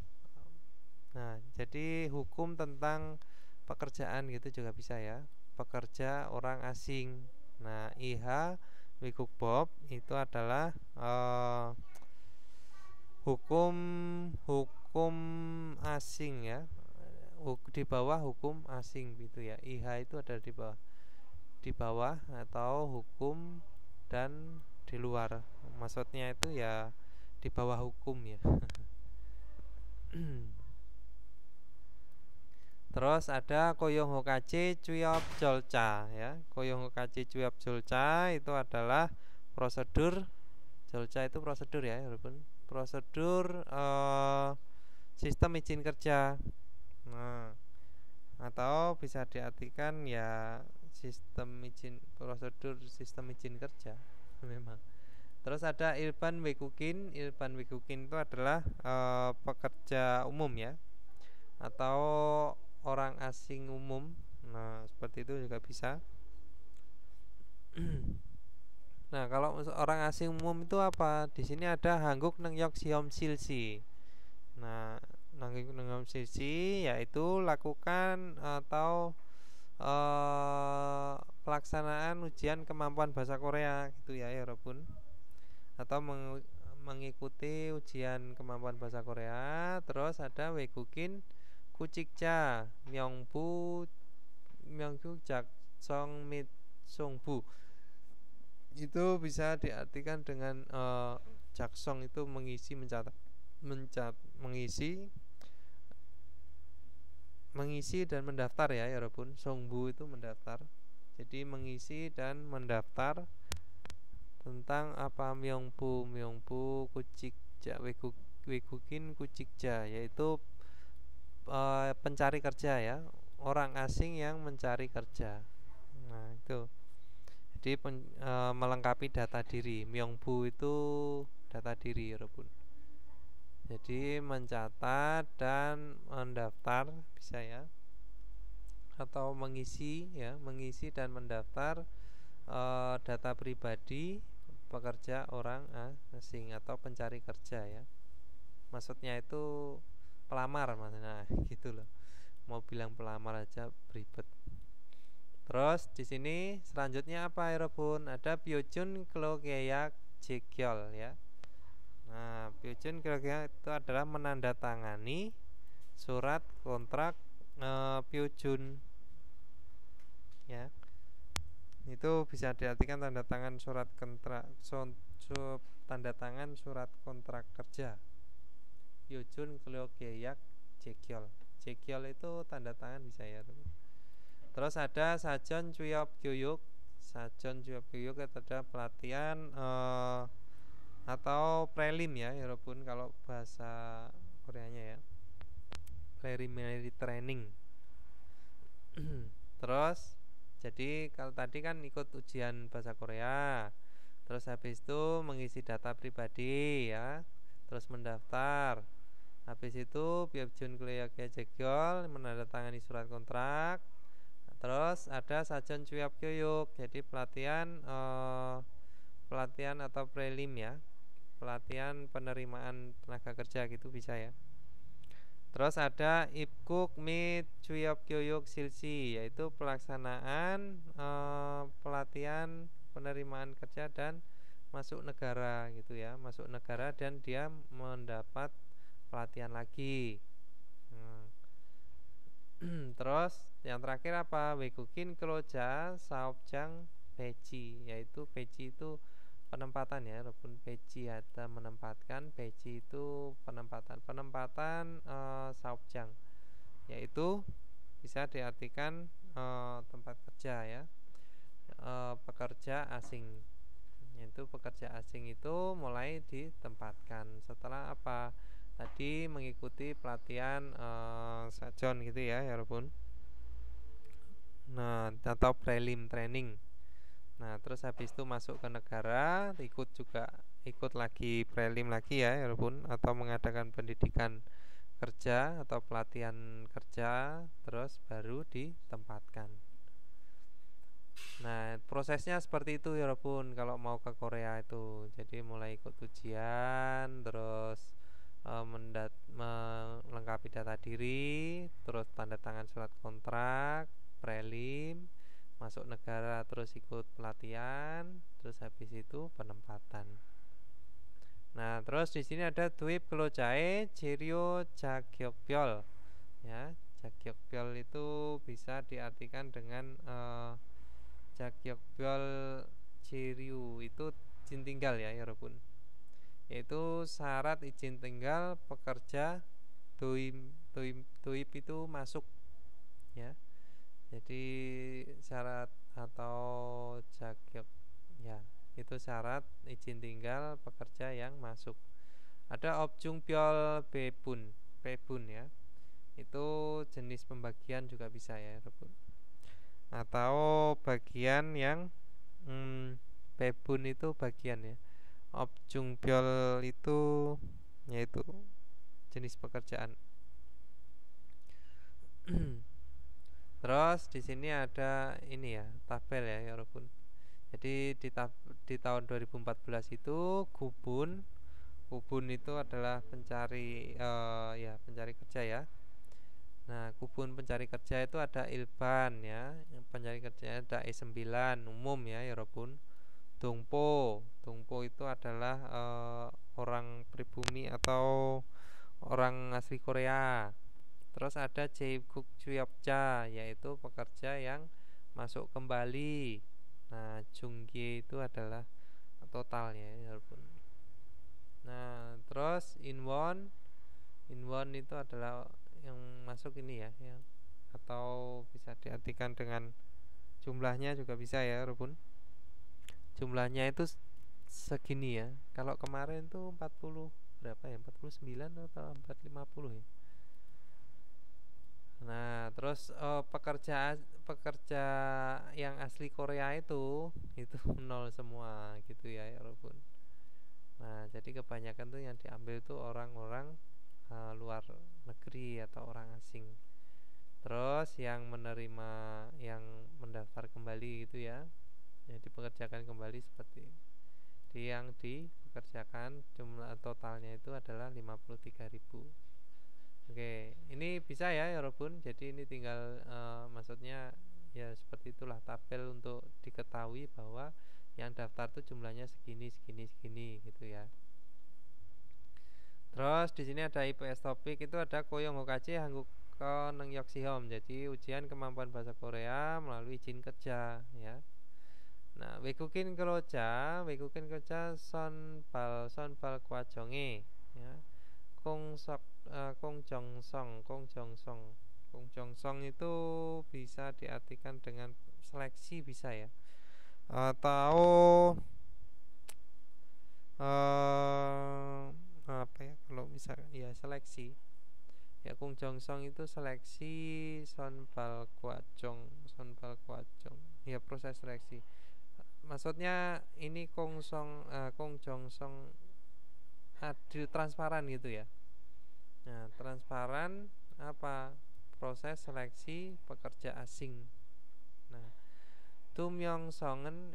Nah, jadi hukum tentang pekerjaan gitu juga bisa ya, pekerja orang asing. Nah, iha wikuk bob itu adalah hukum asing ya, di bawah hukum asing gitu ya. Iha itu ada di bawah atau hukum dan di luar, maksudnya itu ya di bawah hukum ya. Terus ada Koyong Hokache Chuyop Jolcha ya. Koyong Hokache Chuyop Jolcha itu adalah prosedur. Jolcha itu prosedur ya, walaupun prosedur sistem izin kerja. Nah, atau bisa diartikan ya prosedur sistem izin kerja memang. Terus ada Ilban Wekukin. Ilban Wekukin itu adalah pekerja umum ya, atau orang asing umum. Nah, seperti itu juga bisa. Nah, kalau orang asing umum itu apa? Di sini ada Hangguk Nengyok Siom Silsi. Nah, Hangguk Nengyok Silsi yaitu lakukan atau pelaksanaan ujian kemampuan bahasa Korea gitu ya, walaupun atau mengikuti ujian kemampuan bahasa Korea. Terus ada Wegukin Kucikja Myongbu Jaksong Mit Songbu. Itu bisa diartikan dengan Jaksong itu mengisi, mengisi dan mendaftar ya, walaupun Songbu itu mendaftar. Jadi mengisi dan mendaftar tentang apa Myongbu Kucikja Wegukin Kucikja, yaitu pencari kerja ya, orang asing yang mencari kerja. Nah, itu jadi melengkapi data diri. Myongbu itu data diri ya, Robun. Jadi mencatat dan mendaftar bisa ya, atau mengisi ya, mengisi dan mendaftar data pribadi pekerja orang asing atau pencari kerja ya. Maksudnya itu pelamar maksudnya, gitu loh. Mau bilang pelamar aja beribet. Terus di sini selanjutnya apa ya, Robun? Ada Byojun Klogeyak Jekyol ya. Nah, Byojun Klogeyak itu adalah menandatangani surat kontrak Byojun ya. Itu bisa diartikan tanda tangan surat kontrak, tanda tangan surat kontrak kerja. Byojun Klogeyak Jekyol. Jekyol itu tanda tangan bisa ya. Terus ada Sajon Chuyop Gyoyuk. Sajon Chuyop Gyoyuk itu ada pelatihan atau prelim ya, walaupun kalau bahasa Koreanya ya, preliminary training. Terus jadi kalau tadi kan ikut ujian bahasa Korea, terus habis itu mengisi data pribadi ya, terus mendaftar. Habis itu Byojun Klogeyak Jekyol menandatangani surat kontrak. Terus ada Sajon Chuyop Gyoyuk, jadi pelatihan atau prelim ya, pelatihan penerimaan tenaga kerja gitu bisa ya. Terus ada Ipkuk Mit Chuyop Gyoyuk Silsi, yaitu pelaksanaan pelatihan penerimaan kerja dan masuk negara gitu ya, masuk negara dan dia mendapat pelatihan lagi. Terus yang terakhir apa? Wegukin Kloja Saopjang Peci, yaitu peci itu penempatan ya, walaupun peci ada menempatkan, peci itu penempatan Saopjang, yaitu bisa diartikan tempat kerja ya, pekerja asing. Yaitu pekerja asing itu mulai ditempatkan setelah apa? Tadi mengikuti pelatihan sajon gitu ya, walaupun. Nah, atau prelim training. Nah, terus habis itu masuk ke negara, ikut lagi prelim lagi ya, walaupun, atau mengadakan pendidikan kerja atau pelatihan kerja, terus baru ditempatkan. Nah, prosesnya seperti itu ya, walaupun kalau mau ke Korea itu. Jadi mulai ikut ujian, terus melengkapi data diri, terus tanda tangan surat kontrak, prelim, masuk negara, terus ikut pelatihan, terus habis itu penempatan. Nah, terus di sini ada Dwip Klojae Jiryo Jagyokbyol ya. Jagyokbyol itu bisa diartikan dengan Jagyokbyol Jiryu itu izin tinggal ya, walaupun, yaitu syarat izin tinggal pekerja doip itu masuk ya. Jadi syarat atau jagyok ya, itu syarat izin tinggal pekerja yang masuk. Ada objung piol bebun, pebun ya. Itu jenis pembagian juga bisa ya, Rebun. Atau bagian yang bebun itu bagian ya. Objung piol itu yaitu jenis pekerjaan. Terus di sini ada ini ya, tabel ya, Rebun. Jadi di tahun 2014 itu Kubun itu adalah pencari ya, pencari kerja ya. Nah, Kubun pencari kerja itu ada Ilban ya. Pencari kerjanya ada E9 umum ya, Rebun. Tungpo itu adalah orang pribumi atau orang asli Korea. Terus ada Jaeguk Chuyopja, yaitu pekerja yang masuk kembali. Nah, Junggi itu adalah totalnya ya, Rebun. Nah, terus Inwon itu adalah yang masuk ini ya, yang atau bisa diartikan dengan jumlahnya juga bisa ya, Rebun. Jumlahnya itu segini ya. Kalau kemarin tuh 40 berapa ya? 49 atau 450 ya. Nah, terus pekerja yang asli Korea itu nol semua gitu ya, Rebun. Nah, jadi kebanyakan tuh yang diambil tuh orang-orang luar negeri atau orang asing. Terus yang menerima, yang mendaftar kembali gitu ya, yang dipekerjakan kembali seperti yang dipekerjakan jumlah totalnya itu adalah 53.000. Oke, ini bisa ya, Rebun. Jadi ini tinggal maksudnya ya seperti itulah tabel untuk diketahui bahwa yang daftar tuh jumlahnya segini gitu ya. Terus di sini ada IPS topik, itu ada Koyong Hokachi Hangguko Nengyok Sihom. Jadi ujian kemampuan bahasa Korea melalui izin kerja ya. Nah, Wekukin Keroja Sonbal Kwajonge ya. Kong Jongsong itu bisa diartikan dengan seleksi bisa ya. Atau apa ya, kalau misalnya ya seleksi ya, Kung Jongsong itu seleksi Sonbal Kwajong ya, proses seleksi. Maksudnya ini Kung Jongsong adil, transparan gitu ya. Nah, transparan apa, proses seleksi pekerja asing. Nah, Tum Yong Songen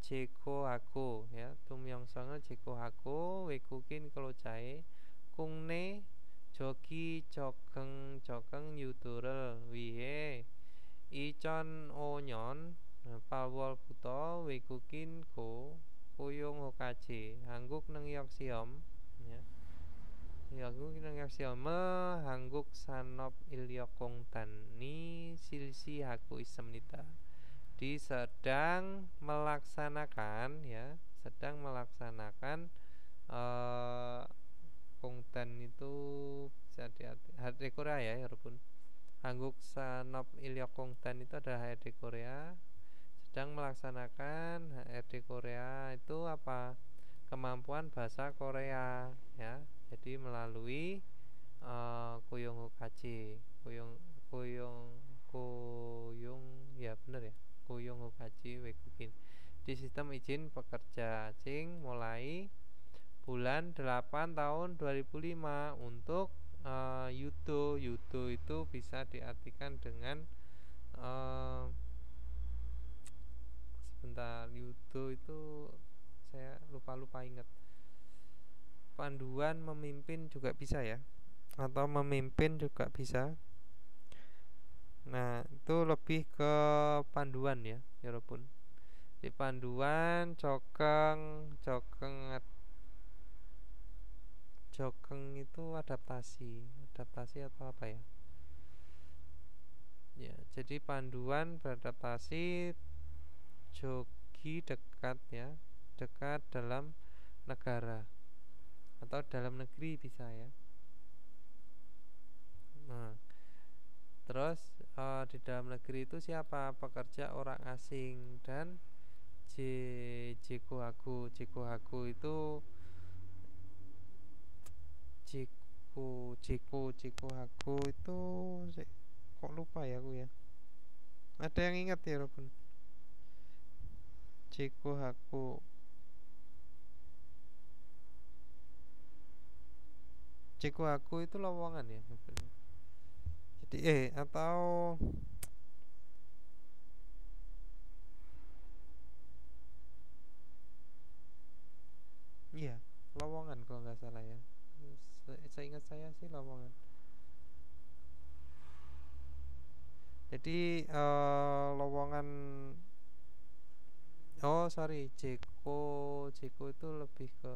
Jeko Hako ya, Tum Yong Songen Jeko Hako Wekukin Kelojae Kungne Jogi Jogeng Yudurel Wihe Ichon Onyon Palwol Buto Wekukin Ko Koyong Hokache Hangguk Nengyok Siom ya. Hangguk Nengyok Siom Hangguk Sanop Ilyok Kongtan Ni Silsi Haku Isemnita. Di sedang melaksanakan ya, Kongtan itu bisa HRD Korea ya, Rebun. Hangguk Sanop Ilyok Kongtan itu adalah HRD Korea. Sedang melaksanakan HRD Korea itu apa? Kemampuan bahasa Korea ya. Jadi melalui Koyong Hokachi, Koyong ya, benar ya. Koyong Hokachi Wekukin di sistem izin pekerja asing mulai bulan 8 tahun 2005 untuk Yudo itu bisa diartikan dengan sebentar, Yudo itu saya lupa ingat. Panduan memimpin juga bisa ya, atau memimpin juga bisa. Nah, itu lebih ke panduan ya, Rebun. Di panduan jokeng itu adaptasi atau apa ya? Ya, jadi panduan beradaptasi, jogi dekat ya, dekat dalam negara atau dalam negeri bisa ya. Nah, Terus di dalam negeri itu siapa? Pekerja orang asing. Dan Jikuhaku itu Jikuhaku itu kok lupa ya aku ya. Ada yang ingat ya, Robun? Jikuhaku itu lowongan ya. Jadi atau iya, lowongan kalau nggak salah ya. Seingat saya sih lowongan. Jadi lowongan. Oh sorry, Jeko itu lebih ke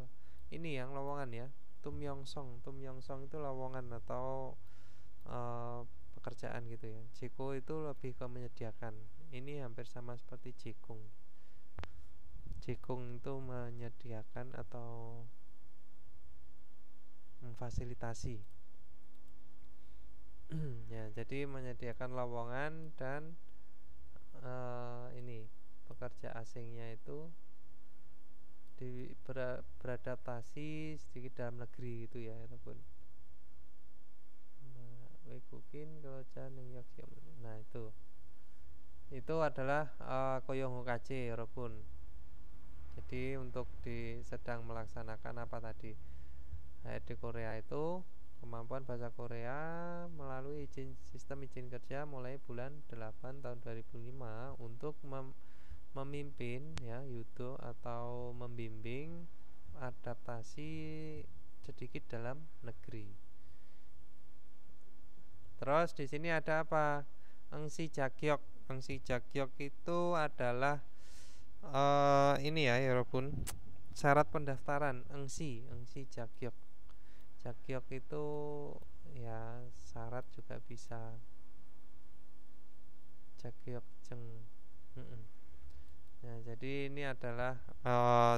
ini yang lowongan ya. Tum Yongsong itu lowongan atau pekerjaan gitu ya. Jeko itu lebih ke menyediakan. Ini hampir sama seperti Jikung. Jikung itu menyediakan atau memfasilitasi. Ya, jadi menyediakan lowongan dan ini pekerja asingnya itu beradaptasi sedikit dalam negeri gitu ya, ataupun Weikukin kalau New York. Nah itu adalah Koyong Hokache Robun. Jadi untuk sedang melaksanakan apa tadi di Korea itu kemampuan bahasa Korea melalui sistem izin kerja mulai bulan 8 tahun 2005 untuk memimpin ya yudo atau membimbing adaptasi sedikit dalam negeri. Terus di sini ada apa? Engsi Jakyok itu adalah ini ya Robun, syarat pendaftaran Engsi Jakyok itu ya syarat juga bisa Jakyok Jeng. Nah, jadi ini adalah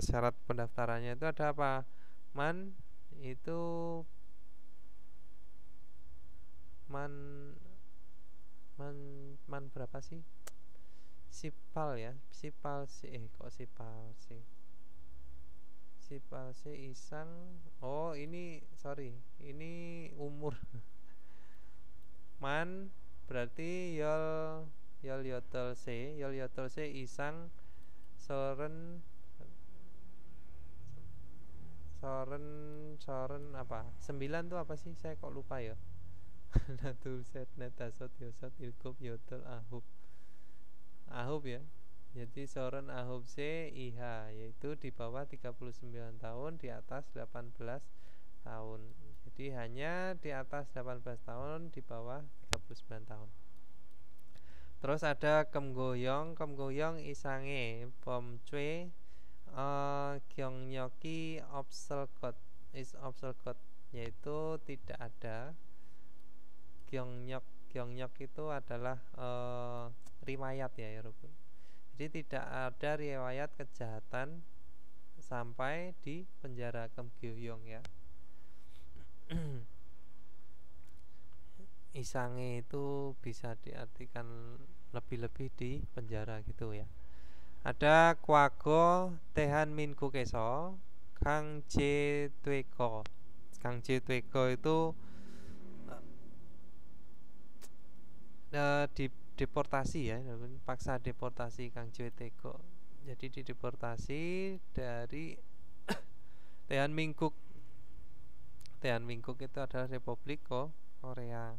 syarat pendaftarannya itu ada apa? Man berapa sih? Sipal ya, sipal sih isang. Oh ini sorry, ini umur. Man berarti yol yotol se isang soren apa 9 tuh apa sih, saya kok lupa ya. Natul set netasot yosot ilkop yotol ahub ya. Jadi soren ahub se iha, yaitu di bawah 39 tahun, di atas 18 tahun. Jadi hanya di atas 18 tahun, di bawah 39 tahun. Terus ada kemgoyong isange pomcue gyeongnyokki obselgot yaitu tidak ada. Gyeongnyok itu adalah riwayat ya Robun. Jadi tidak ada riwayat kejahatan sampai di penjara Kemgyeong ya. Isange itu bisa diartikan lebih-lebih di penjara gitu ya. Ada Kwago Tehan Minku Keso Kang Je Tweko itu deportasi ya, paksa deportasi Kang Je Tweko. Jadi dideportasi dari Tehan Mingkuk itu adalah Republik Korea.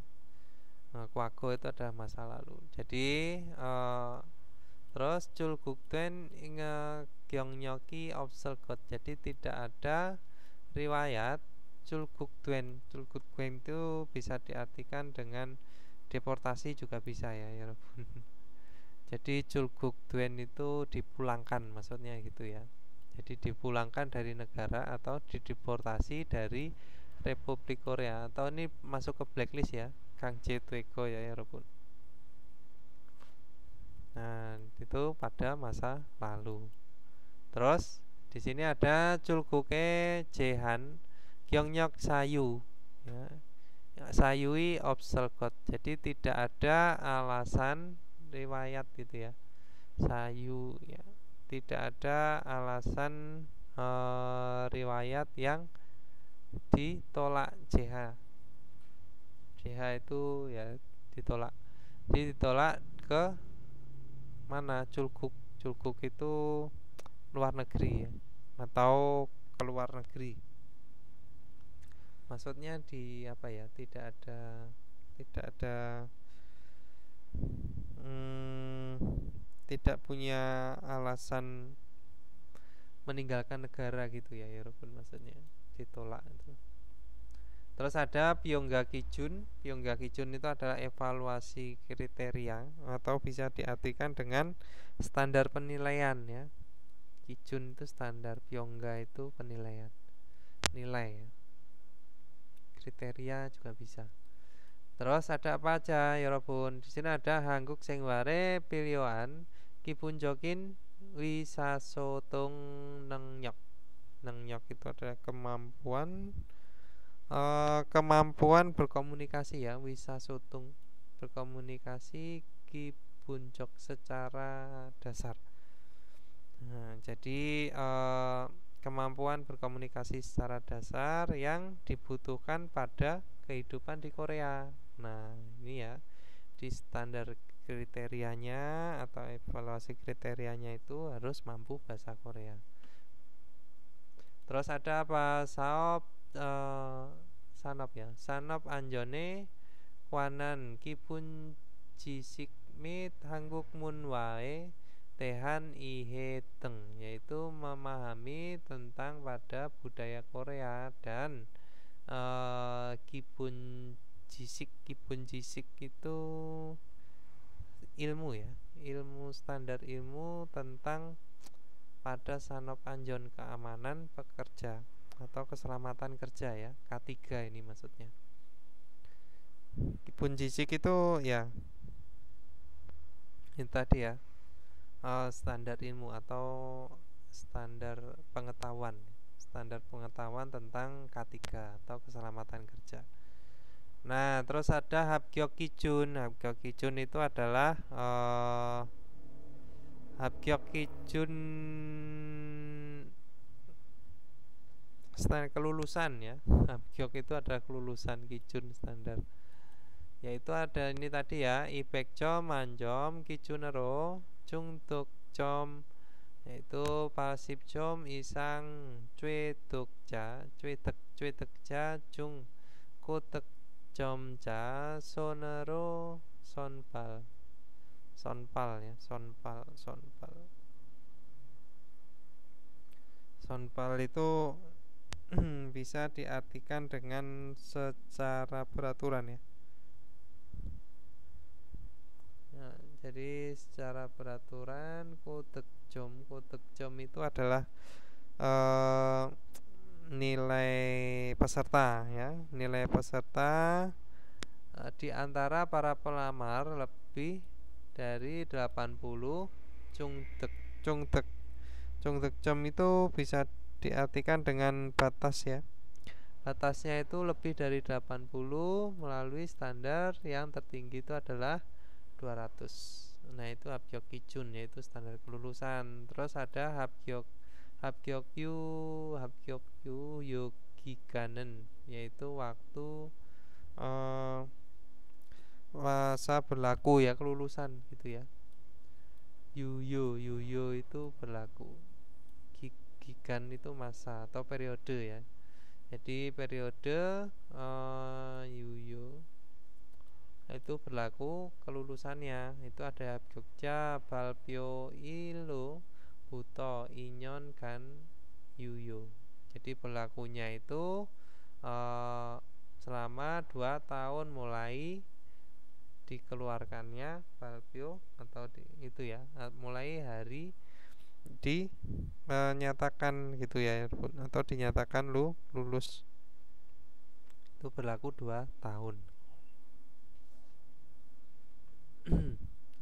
Kwago itu adalah masa lalu. Jadi terus Chulgukden Gyeongnyoki obselgot. Jadi tidak ada riwayat Chulgukden itu bisa diartikan dengan deportasi juga bisa ya Robun. Jadi Chulgukden itu dipulangkan maksudnya gitu ya. Jadi dipulangkan dari negara atau dideportasi dari Republik Korea, atau ini masuk ke blacklist ya Kang Je Tweko ya Robun. Nah, itu pada masa lalu. Terus di sini ada Chulguke Jehan Gyeongnyok Sayu ya. sayui obselgot. Jadi tidak ada alasan riwayat gitu ya. Sayu ya. Tidak ada alasan riwayat yang ditolak JH. JH itu ya ditolak. Ditolak ke mana? Culkuk. Culkuk itu luar negeri ya. Atau keluar negeri. Maksudnya di apa ya? Tidak punya alasan meninggalkan negara gitu ya, Eropa maksudnya ditolak itu. Terus ada Pyongga Kijun. Pyongga Kijun itu adalah evaluasi kriteria atau bisa diartikan dengan standar penilaian ya. Kijun itu standar, Pyongga itu penilaian, nilai ya. Kriteria juga bisa. Terus ada apa aja ya Robun? Di sini ada Hangguk Sengware Pilioan Kipunjokin Wisasotung Nengyok. Nengyok itu adalah kemampuan berkomunikasi ya, Wisasotung berkomunikasi Kipunjok secara dasar. Nah, jadi kemampuan berkomunikasi secara dasar yang dibutuhkan pada kehidupan di Korea. Nah, ini ya di standar kriterianya atau evaluasi kriterianya itu harus mampu bahasa Korea. Terus ada apa? Sanop ya. Sanop anjone kwanan kipun jisikmit hangguk mun wae tehan ihe teng, yaitu memahami tentang pada budaya Korea dan kibun jisik itu ilmu ya, ilmu standar ilmu tentang pada sanop anjon keamanan pekerja atau keselamatan kerja ya, K3 ini maksudnya. Kibun jisik itu ya ini tadi ya, standar ilmu atau standar pengetahuan tentang K3 atau keselamatan kerja. Nah, terus ada Habgyok Kijun. Habgyok Kijun itu adalah Habgyok Kijun standar kelulusan ya. Habgyok itu adalah kelulusan Kijun standar. Yaitu ada ini tadi ya, Ibekjom, Manjom, Kijunero, Jungdukjom, yaitu Pasipjom, Isang, Cuedukja, Cuedekja, Jung, Kotek Jomja, Sonero, Sonpal ya, Sonpal itu bisa diartikan dengan secara peraturan ya. Nah, jadi secara peraturan Kotekjom itu adalah nilai peserta ya, nilai peserta di antara para pelamar lebih dari 80. Jongdekjom itu bisa diartikan dengan batas ya. Batasnya itu lebih dari 80 melalui standar yang tertinggi itu adalah 200. Nah, itu Habgyok Kijun yaitu standar kelulusan. Terus ada Habgyokyu Yogiganen, yaitu waktu masa berlaku ya, kelulusan gitu ya. Yuyo itu berlaku. Gigan itu masa atau periode ya. Jadi periode Yuyo itu berlaku kelulusannya. Itu ada Jogja, Balpyo, Ilo, Buto, Inyon, kan Yuyo. Jadi berlakunya itu selama 2 tahun mulai dikeluarkannya Balpyo atau itu ya, mulai hari dinyatakan gitu ya, atau dinyatakan lulus. Itu berlaku 2 tahun.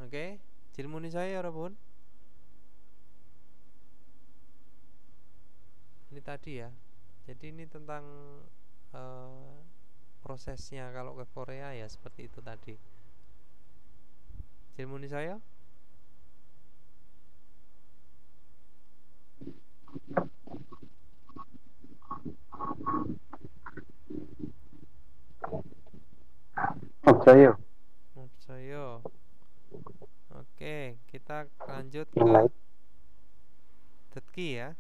Oke, jilmuni saya ya Rabun. Ini tadi ya. Jadi ini tentang prosesnya kalau ke Korea ya seperti itu tadi. Cilmuni saya? Saya Saya. Oke, kita lanjut yang ke lain. Tetki ya.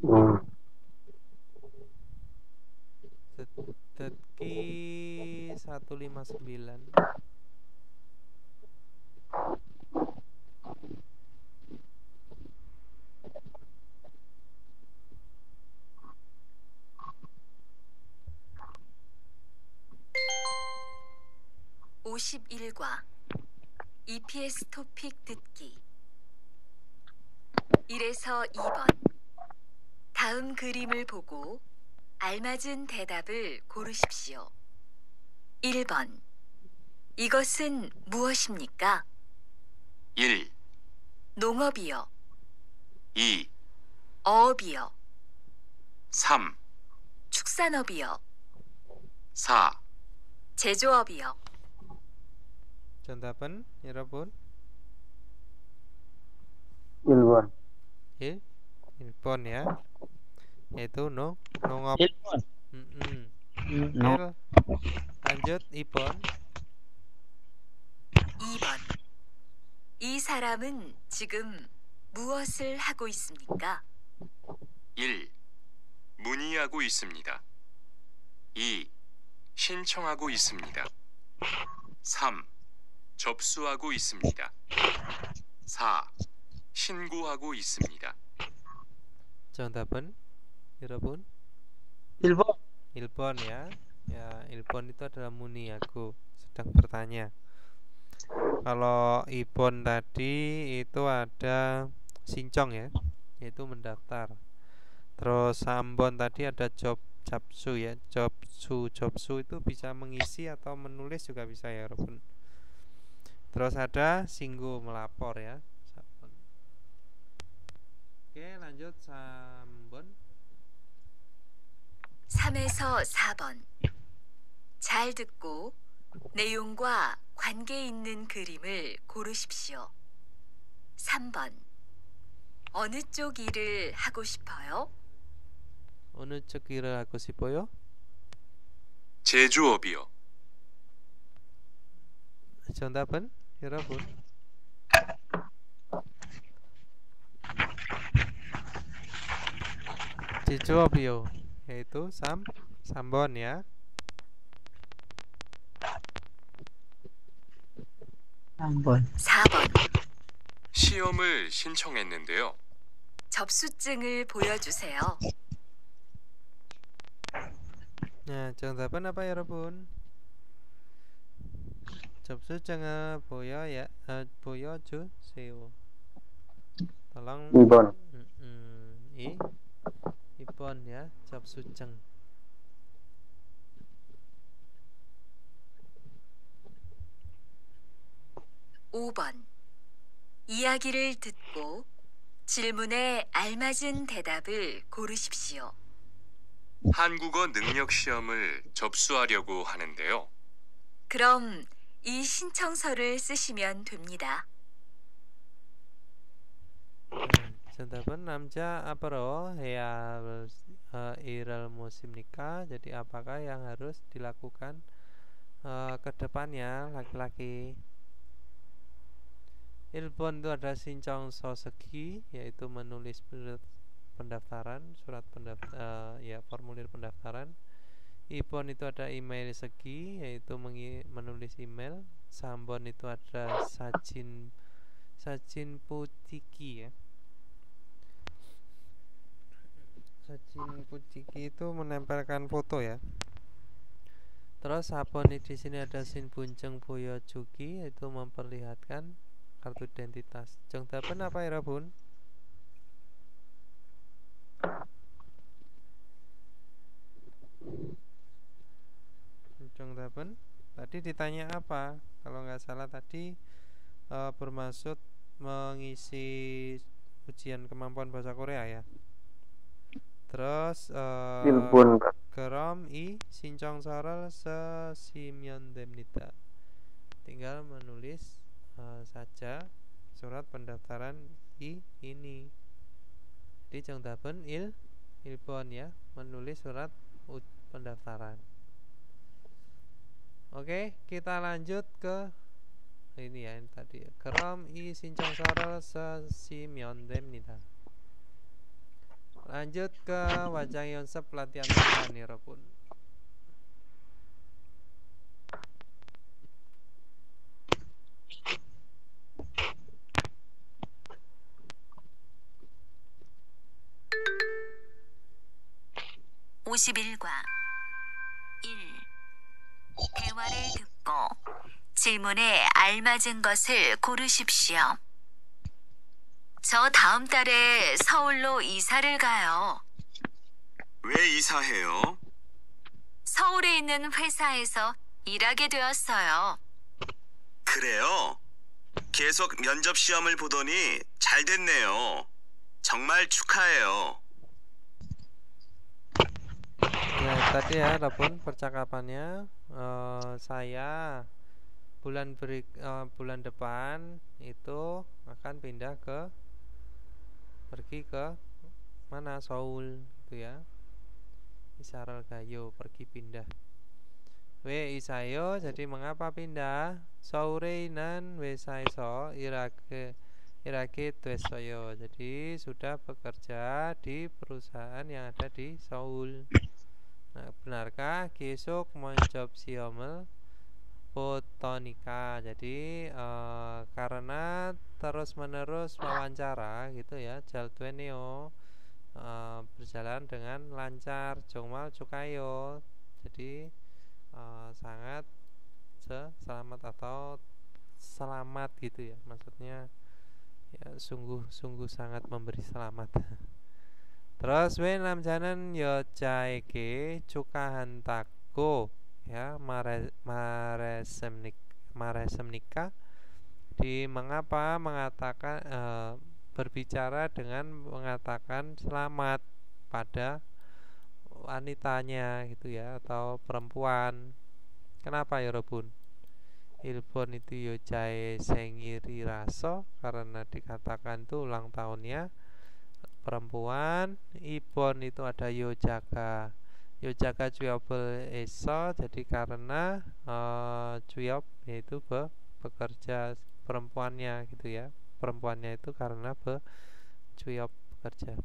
Hmm. Tetki 159. (51과) EPS 토픽 듣기 1에서 2번 다음 그림을 보고 알맞은 대답을 고르십시오. 1번 이것은 무엇입니까? 1, 농업이요. 2, 어업이요. 3, 축산업이요. 4, 제조업이요. 정답은 여러분 1번. 1 1번 ya, yaitu 농업. Ilmun. Oke, lanjut 2번. 2번 이 사람은 지금 무엇을 하고 있습니까? 1. 문의하고 있습니다. 2. 신청하고 있습니다. 3. 접수하고 있습니다. 4. 신고하고 있습니다. 정답은 여러분 1번. 1번 ya. Ya, 1번 itu adalah muni, aku sedang bertanya. Kalau ibon tadi itu ada sincong ya, yaitu mendaftar. Terus sambon tadi ada jobsu ya, jobsu itu bisa mengisi atau menulis juga bisa ya, Robun. Terus ada singgu, melapor ya. Sambon. Oke, lanjut sambon. 3에서 4번 잘 듣고 내용과 관계 있는 그림을 고르십시오. 3번 어느 쪽 일을 하고 싶어요? 어느 쪽 일을 하고 싶어요? 제조업이요. 정답은 여러분 제조업이요, yaitu sambon ya. 3번. 4번 시험을 신청했는데요. 접수증을 보여주세요. Nah, 정답은 apa ya, 여러분? 접수증을 보여주세요. Tolong 2번. 2번 ya, 접수증. 5번 이야기를 듣고 질문에 알맞은 대답을 고르십시오. 한국어 능력 시험을 접수하려고 하는데요. 그럼 이 신청서를 쓰시면 됩니다. 정답은 남자 앞으로 해야 할 일을 musimnika. Jadi apakah yang harus dilakukan ke depannya laki-laki? 1번 itu ada 신청서 쓰기, yaitu menulis pendaftaran, surat pendaftaran, ya formulir pendaftaran. 2번 itu ada email segi, yaitu menulis email. 3번 itu ada sajin putiki ya. Sajin putiki itu menempelkan foto ya. Terus 4번 di sini ada sin bunjeng boyo juki, yaitu memperlihatkan kartu identitas. 정답은 apa ya, Rabun? 정답은 tadi ditanya apa? Kalau nggak salah tadi bermaksud mengisi ujian kemampuan bahasa Korea ya. Terus Ilbun, Pak. Kerom I Sincong Sorel Sesimyondemnita. Tinggal menulis saja surat pendaftaran ini. Di Jongdaben Ilbon ya, menulis surat pendaftaran. Oke, kita lanjut ke ini ya, yang tadi. Kerom I Sincong Sorel Sesimyondemnita. Lanjut ke Wajang Yonsep latihan tambahan ya Robun. (51과) 1. 대화를 듣고 질문에 알맞은 것을 고르십시오. 저 다음 달에 서울로 이사를 가요. 왜 이사해요? 서울에 있는 회사에서 일하게 되었어요. 그래요? 계속 면접 시험을 보더니 잘 됐네요. 정말 축하해요. Ya tadi ya Robun percakapannya. Saya bulan depan itu akan pergi ke mana, Seoul gitu ya. Isaral gayo, pergi pindah. We isayo, jadi mengapa pindah? Soureinan wesaeso irake tuesoyo. Jadi sudah bekerja di perusahaan yang ada di Seoul. Nah, benarkah Gesok menjob siomel botanika? Jadi karena terus menerus wawancara gitu ya, jaltueneo berjalan dengan lancar, jongmal cukayo. Jadi sangat selamat atau selamat gitu ya, maksudnya ya sungguh sangat memberi selamat. Terus we namjanan yo jaeke cukahantaku ya maresemnika di mengapa mengatakan berbicara dengan mengatakan selamat pada wanitanya gitu ya, atau perempuan. Kenapa ya Robun? Ilbon itu yo jae sengiri raso karena dikatakan itu ulang tahunnya perempuan. Ibon itu ada Yojaka Cuyobel eso, jadi karena Cuyob yaitu bekerja perempuannya gitu ya, perempuannya itu karena Cuyob bekerja.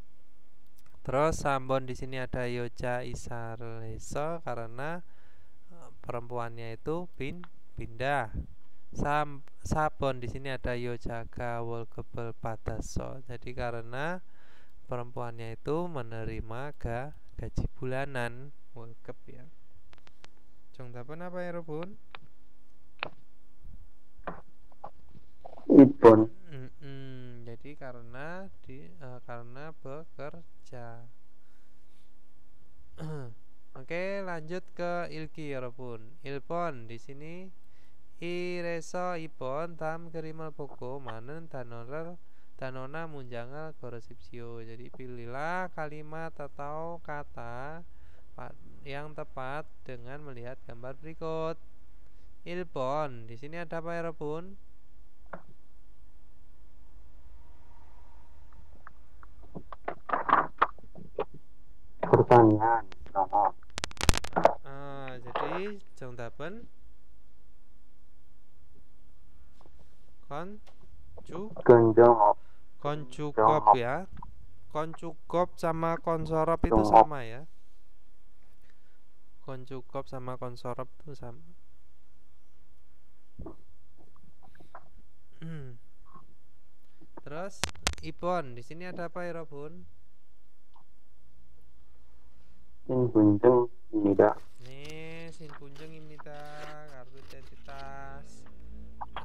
Terus Sambon di sini ada Yoja Isar eso karena perempuannya itu pindah. Sabon di sini ada Yojaka Wolgebel Padaso, jadi karena perempuannya itu menerima gaji bulanan Wolgeb ya. Jongdapen apa ya Robun? Ibon. Jadi karena bekerja. Oke, lanjut ke Ilki ya Robun. Ilpon di sini ireso ibon tam kerimal poko manen Danona munjangal gorosipsio. Jadi pilihlah kalimat atau kata yang tepat dengan melihat gambar berikut. Ilbon, di sini ada apa ya Robun? Pertanyaan. Jadi Jongdapen Koncukop ya. Koncukop sama konsorop itu sama ya. Koncukop sama konsorop itu sama. Terus Ibon, di sini ada apa ya Robun? Sinpunjengimnida. Nih, sinpunjengimnida, kartu identitas.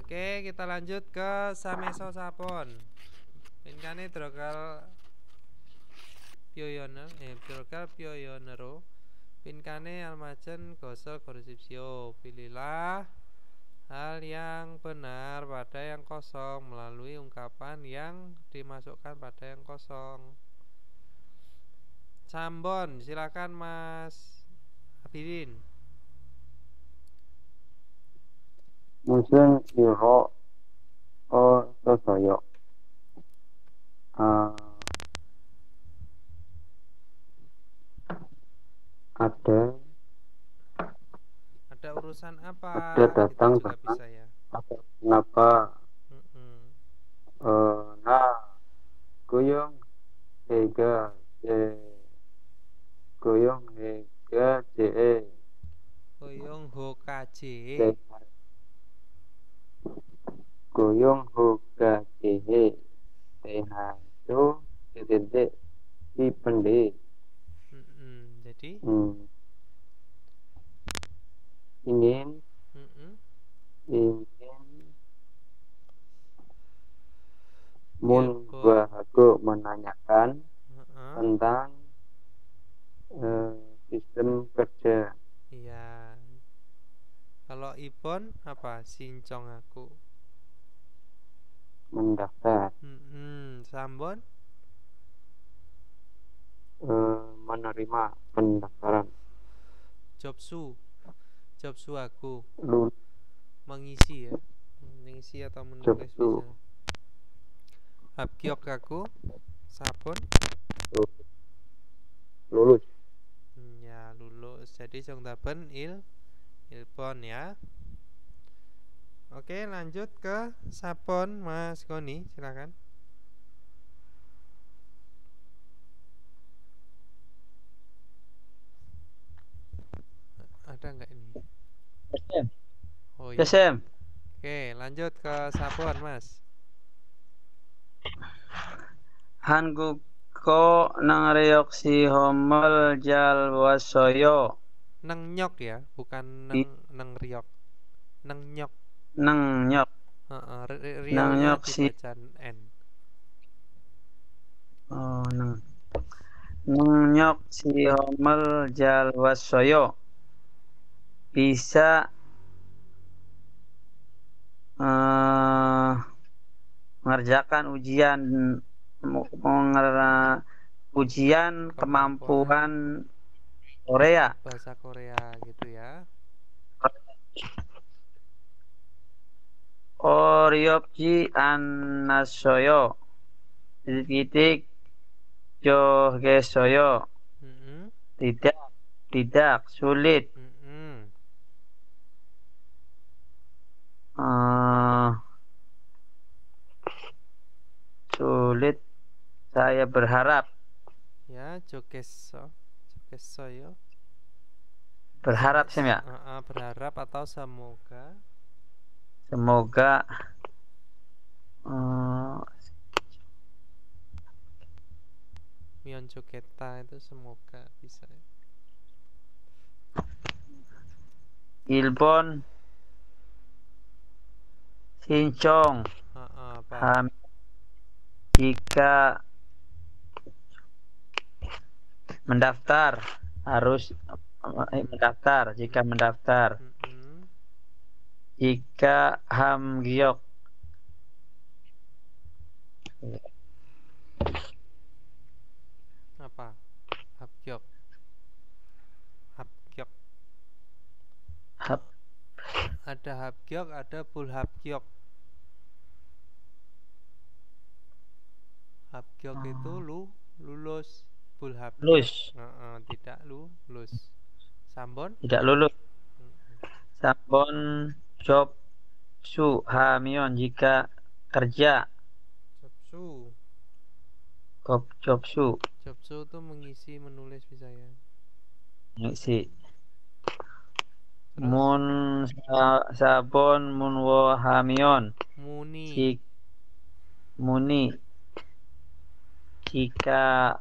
Oke, kita lanjut ke Sameso Sapon. Pinkane Drogal Pioyonero. Pinkane Almajen Gosel Gorisipsio. Pilihlah hal yang benar pada yang kosong melalui ungkapan yang dimasukkan pada yang kosong. Sambon, silakan Mas Abirin. 무슨 일로 오셨어요? 아, ada Ada urusan apa? ada Gitu datang juga datang bisa ya. ada kenapa Mm-mm. nah goyong hega goyong hega Hoyong Hokaje. goyong hoga itu titik si pendek Jadi ingin mm-mm. mun Ilpon. aku menanyakan Heeh. tentang sistem kerja Iya. Kalau Ipon apa? Sincong aku. mendaftar Sambon. menerima pendaftaran Jobsu. Jobsu aku. lulus Mengisi ya. Mengisi atau menulis Jobsu. bisa. Habkyok aku. Sabun. lulus Ya lulus. Jadi Jongdaben Ilpon ya. Oke, lanjut ke Sapon Mas Goni, silakan. Ada nggak ini? SM. Oh iya. SM. Oke, lanjut ke Sapon Mas. 한국 거 nangreok si homel jal wasoyo Neng nyok ya, bukan neng riok. Neng nyok. nang nyok Riolnya nyok si dibaca N. nang nyok si homel jal wasoyo bisa mengerjakan ujian ujian kemampuan Korea Bahasa Korea gitu ya. Oryopji Anasoyo titik Jogesoyo tidak sulit sulit saya berharap Ya, Jogeso ya. berharap sih ya Berharap atau semoga Mion Jogeta itu semoga bisa. Ilbon Sincong Apa? Jika mendaftar harus mendaftar jika mendaftar jika hamgyok apa? Habgyok ada habgyok, ada bulhabgyok. Habgyok itu lulus, bulhabgyok tidak lulus. Sambon tidak lulus. Sambon job su hamion jika kerja. Jobsu itu mengisi, menulis bisa ya. Mengisi. Mun sabon mun wo hamion muni jika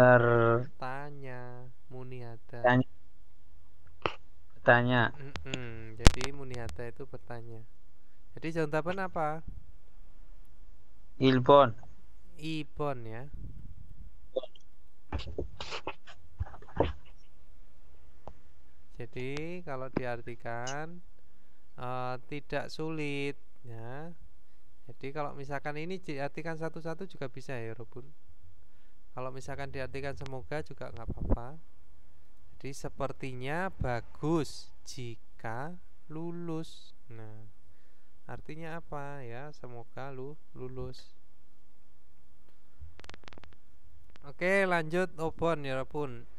bertanya muniata bertanya. Jadi muniata itu bertanya. Jadi jawaban apa? Ipon ya. Jadi kalau diartikan tidak sulit ya. Jadi kalau misalkan ini diartikan satu-satu juga bisa ya Robun. Kalau misalkan diartikan semoga juga nggak apa-apa. Jadi sepertinya bagus jika lulus. Nah, artinya apa ya? Semoga lulus. Oke, lanjut obon ya pun.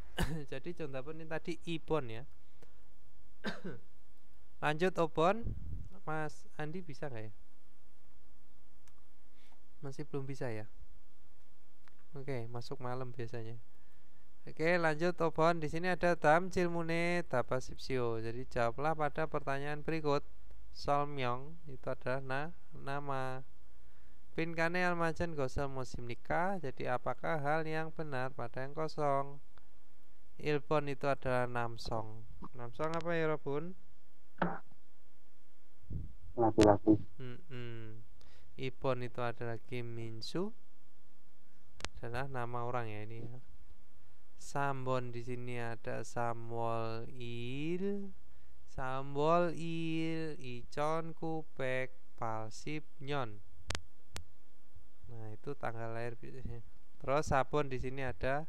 Jadi contoh pun ini tadi ibon ya. Lanjut obon, Mas Andi bisa nggak ya? Masih belum bisa ya? Oke, masuk malam biasanya. Oke, lanjut obon. Di sini ada tam cilmune tapasipsio. Jadi jawablah pada pertanyaan berikut. Solmyong itu adalah nama. Pinkane almajan gosel musim nikah. Jadi apakah hal yang benar pada yang kosong? Ilpon itu adalah namsong. Namsong apa ya Robun? Laki-laki. Ipon itu adalah Kim Minsu, adalah nama orang ya ini ya. Sambon di sini ada Samwol Il, Icon Kupek Palsip Nyon. Nah itu tanggal lahir biasanya. Terus sabon di sini ada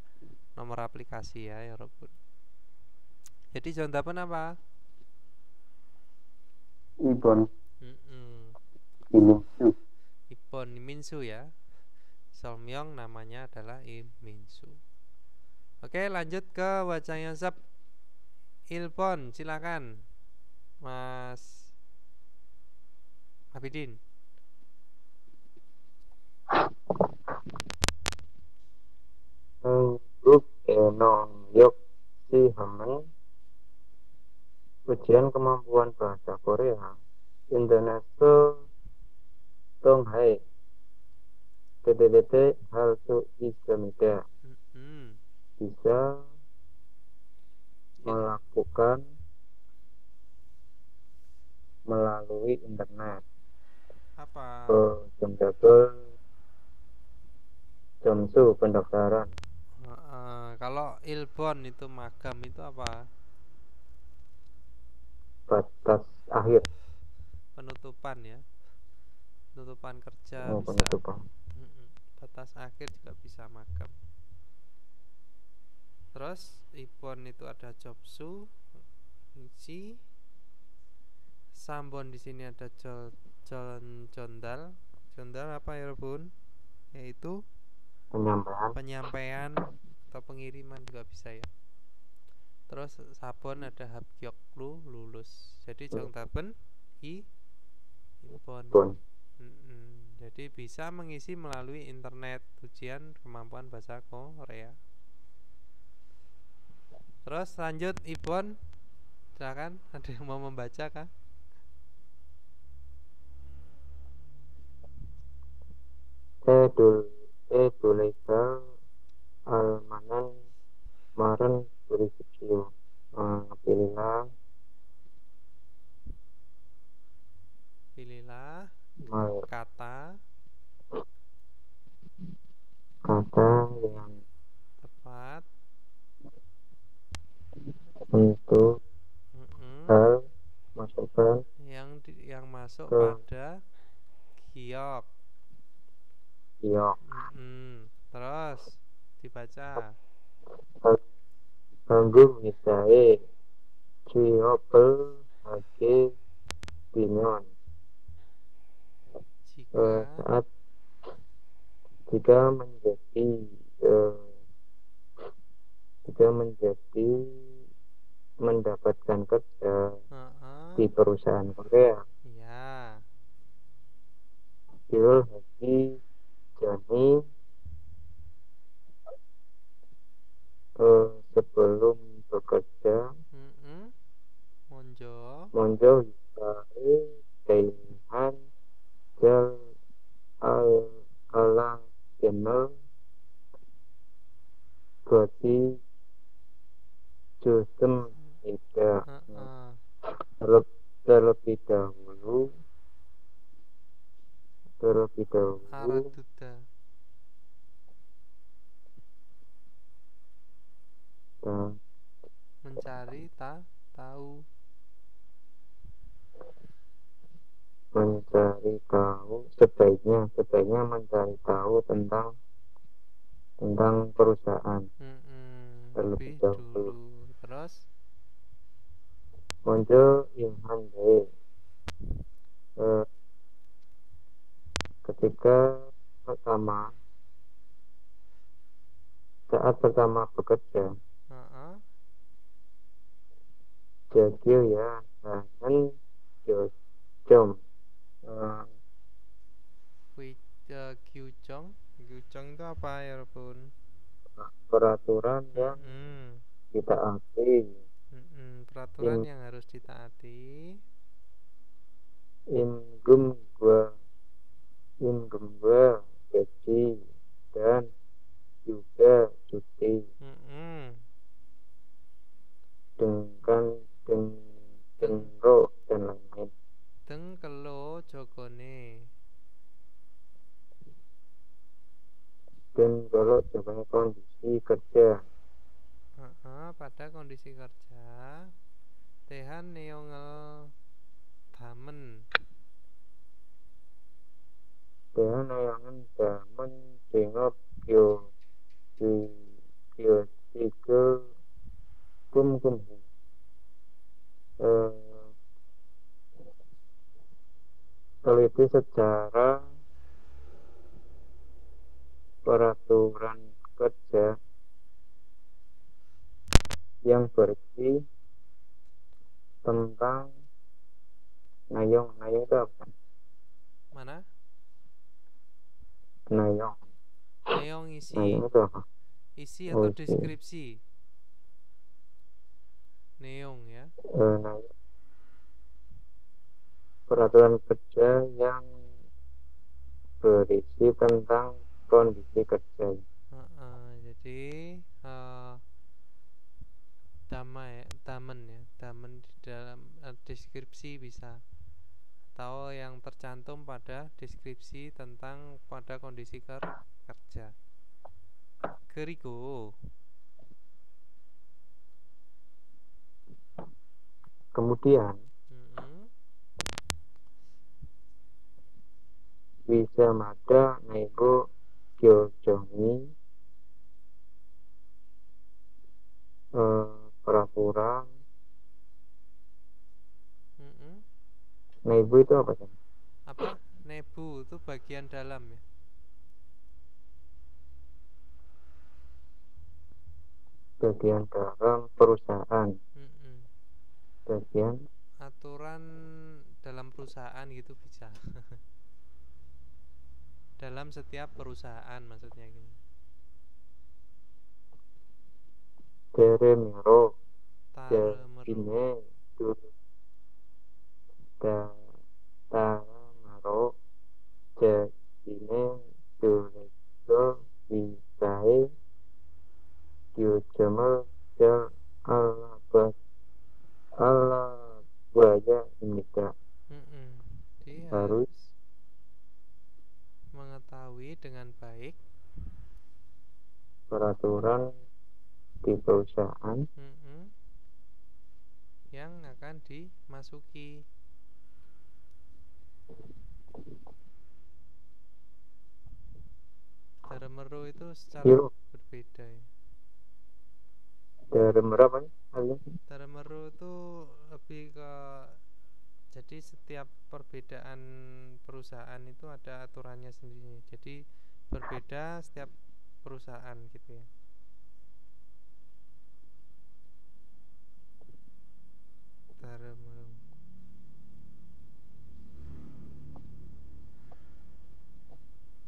nomor aplikasi ya Robun. Jadi contoh apa? Ibon. Ipon Minsu ya. Solmyong namanya adalah Minsu. Oke, lanjut ke wajahnya Zap. Ilpon, silakan Mas Abidin. Grup Enong Yok Si Hamen. Ujian kemampuan bahasa Korea Indonesia Tonghai TDDT hal su islamida bisa melakukan melalui internet. Apa? Jamsu pendaftaran. Kalau ilpon itu magam itu apa? Batas akhir. Penutupan ya. Penutupan kerja bisa. Penutupan. Batas akhir juga bisa magam. Terus ipon itu ada jobsu, isi. Sambon di sini ada jondal. Jondal apa ya Bun? Yaitu penyampaian atau pengiriman juga bisa ya. Terus sabon ada habgyoklu lulus. Jadi jongtaben ipon. Jadi bisa mengisi melalui internet ujian kemampuan bahasa Korea. Terus lanjut ipon. Silakan, ada yang mau membaca kah? Eduleka almanan maren berisipsio. Pilihlah kata yang tepat untuk hal masukkan yang masuk pada giok. Terus dibaca. Tanggung misalnya Ciopel Hake Pinyon. Jika menjadi mendapatkan kerja di perusahaan Korea. Ya. Yul Haki Jani sebelum bekerja Monjo Hisari Kaihan Jal Ala Channel Goti Jusem tidak terlebih dahulu Araduda. Mencari tahu. Mencari tahu sebaiknya mencari tahu tentang tentang perusahaan terlebih Lebih dahulu. dulu. Terus 먼저 임한데 ketika pertama saat pertama bekerja 저기요 나는 요즘 Gyujong. Gyujong itu apa ya, Bun? peraturan yang ditaati Peraturan yang harus ditaati. imgum gua gaji dan juga cuti dengan denro dan lain-lain. Dengkelo jogone. Dan kalau sebagai kondisi kerja Pada kondisi kerja tehan neongel damen. dengan layangan zaman dengan bio tiga kum teliti secara peraturan kerja yang berisi tentang nayong itu apa? Mana? Nayong isi. itu apa? Isi atau deskripsi. Neong ya. Peraturan kerja yang berisi tentang kondisi kerja. Jadi damen ya, damen di dalam deskripsi bisa, atau yang tercantum pada deskripsi tentang pada kondisi kerja. Keriku. Kemudian bisa mada naibu gyojongi peraturan naibu itu apa sih? Apa? Nebu itu bagian dalam ya. Bagian dalam perusahaan. Bagian aturan dalam perusahaan gitu bisa. Dalam setiap perusahaan maksudnya gini. Teremero Taremero. Taramaro jadine dureso bisae gyojama jal ala buaya imika. Dia harus mengetahui dengan baik peraturan di perusahaan yang akan dimasuki. Daremeru itu secara berbeda ya. Daremeru apa nih? Daremeru itu lebih ke, jadi setiap perbedaan perusahaan itu ada aturannya sendiri. Jadi berbeda setiap perusahaan gitu ya. Daremeru.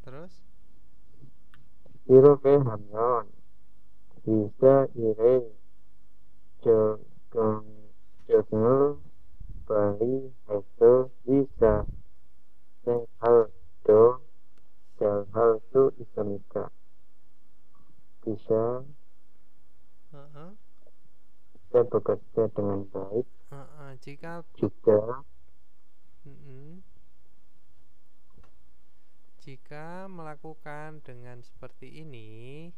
Terus? Iro ke hamyon bisa ire jogeng bali itu bisa sing hal itu islamika bisa saya bekerja dengan baik Jika juga jika melakukan dengan seperti ini,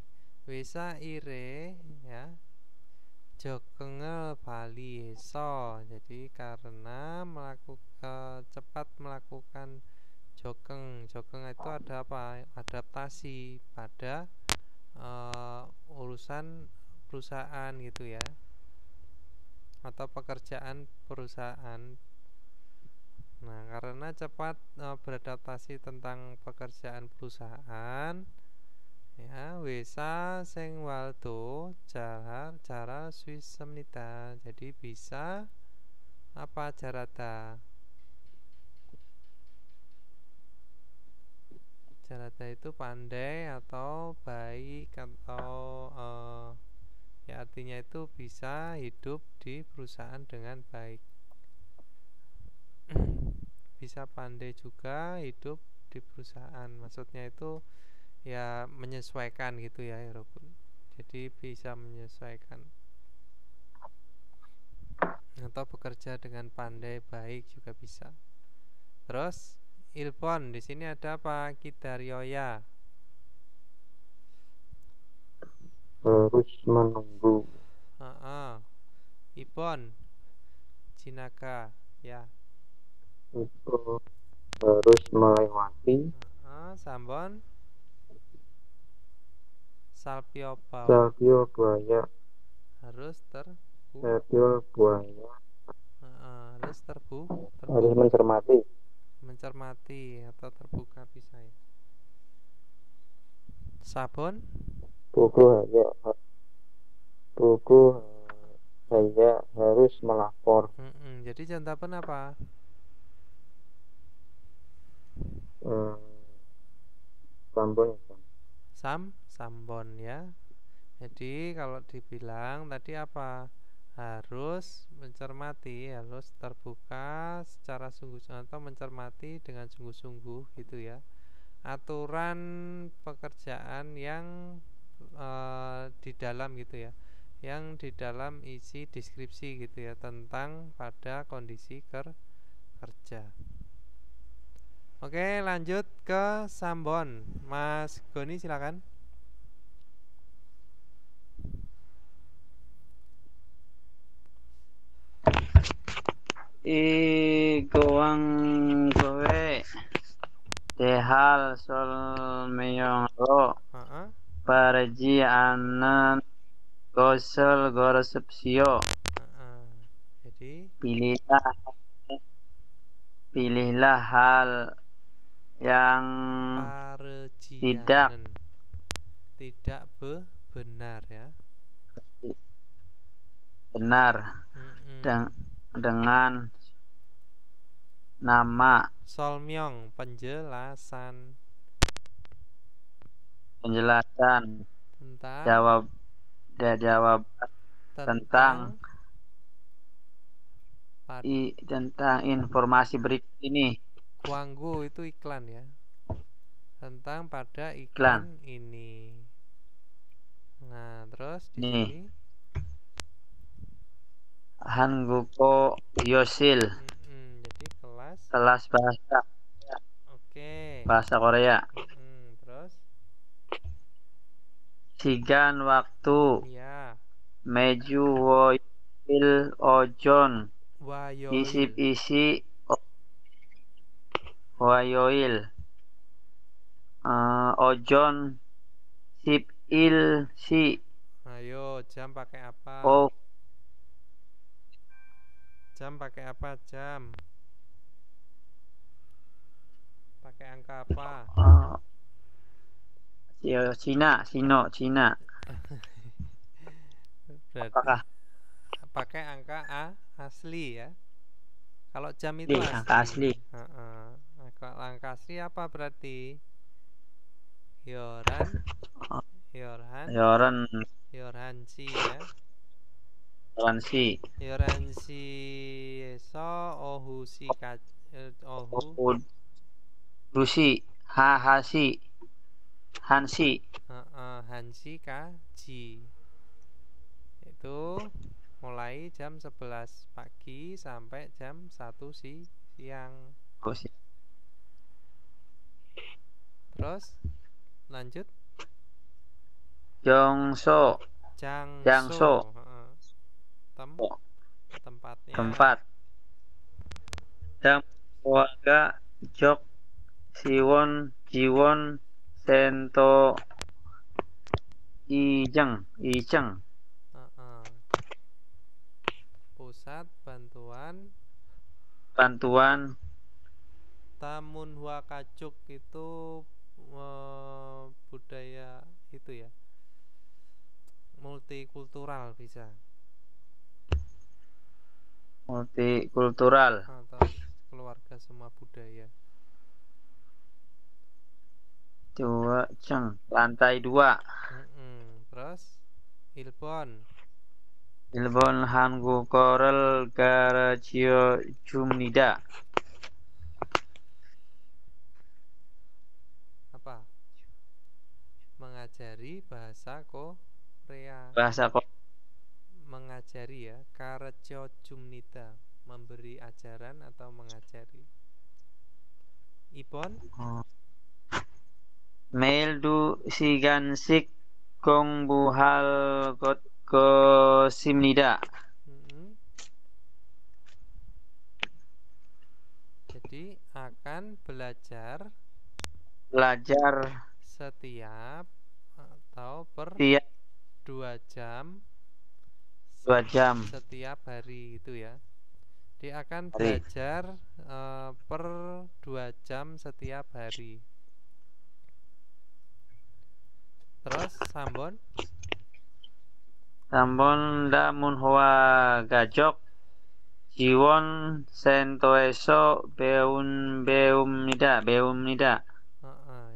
wisa ire ya jogengel bali so. Jadi karena cepat melakukan jogeng itu ada apa? Adaptasi pada urusan perusahaan gitu ya, atau pekerjaan perusahaan. Nah, karena cepat beradaptasi tentang pekerjaan perusahaan, ya wisa sing waldo cara Swissemnita. Jadi bisa apa jarada? Jarada itu pandai atau baik atau ya artinya itu bisa hidup di perusahaan dengan baik. Bisa pandai juga hidup di perusahaan, maksudnya itu ya menyesuaikan gitu ya Robun. Jadi bisa menyesuaikan atau bekerja dengan pandai baik juga bisa. Terus Ilpon, di sini ada apa? Kidaryoya. Harus menunggu. Ipon, Jinaka, ya. Itu harus melewati. Sambon, Salpio Bawa. Salvio buaya. Harus Salvio buaya. harus Harus mencermati. mencermati atau terbuka bisa ya. Sabon, Buku saya harus melapor. jadi jantapen apa? Sambon. Sambon ya. Jadi kalau dibilang tadi apa? Harus mencermati, harus terbuka secara sungguh-sungguh atau mencermati dengan sungguh-sungguh gitu ya. Aturan pekerjaan yang di dalam gitu ya, yang di dalam isi deskripsi gitu ya tentang pada kondisi kerja. Oke, lanjut ke Sambon. Mas Goni silakan. Goang kowe tehal sol meyong lo parji anan gosel gorosepsio. Jadi pilihlah hal yang tidak benar ya. Benar dengan nama Solmyong, penjelasan tentang tentang informasi berikut ini. Kuanggu itu iklan ya. Tentang pada iklan ini. Nah, terus di sini Hanguko Yosil. Jadi kelas bahasa. Oke. Bahasa Korea. Terus Sigan waktu. Ya. Meju woil ojon. Isip isi wayoil. Ojon sip il si. Ayo, jam pakai apa? Jam pakai apa? Jam pakai angka apa? Cina. Berarti pakai angka asli ya. Kalau jam itu angka asli. Angka asli apa berarti? Yoransi ya. Yoransi so ohusi Rusi Hansi Hansi kaji. Itu mulai jam 11 pagi sampai jam 1 siang. Terus lanjut Jangso. Tempatnya. Jam warga Jok Jiwon Sento Ijeng. Heeh. Pusat bantuan Bantuan Tamun Huakajuk itu budaya itu ya, multikultural bisa, multikultural. atau keluarga semua budaya. Lantai 2. Terus Ilbon Ilbon Hangukorel Garagio Jumnida. apa? Mengajari bahasa Korea. Bahasa Mengajari ya, Karejo Jumnida, memberi ajaran atau mengajari. Ibon Mail du Sigansik Gongbuhal Go Simnida. Jadi akan belajar setiap atau per 2 jam setiap hari itu ya. Dia akan belajar per 2 jam setiap hari. Terus Sambon Damun Hoa Gajok Jiwon Sentoeso Beumnida.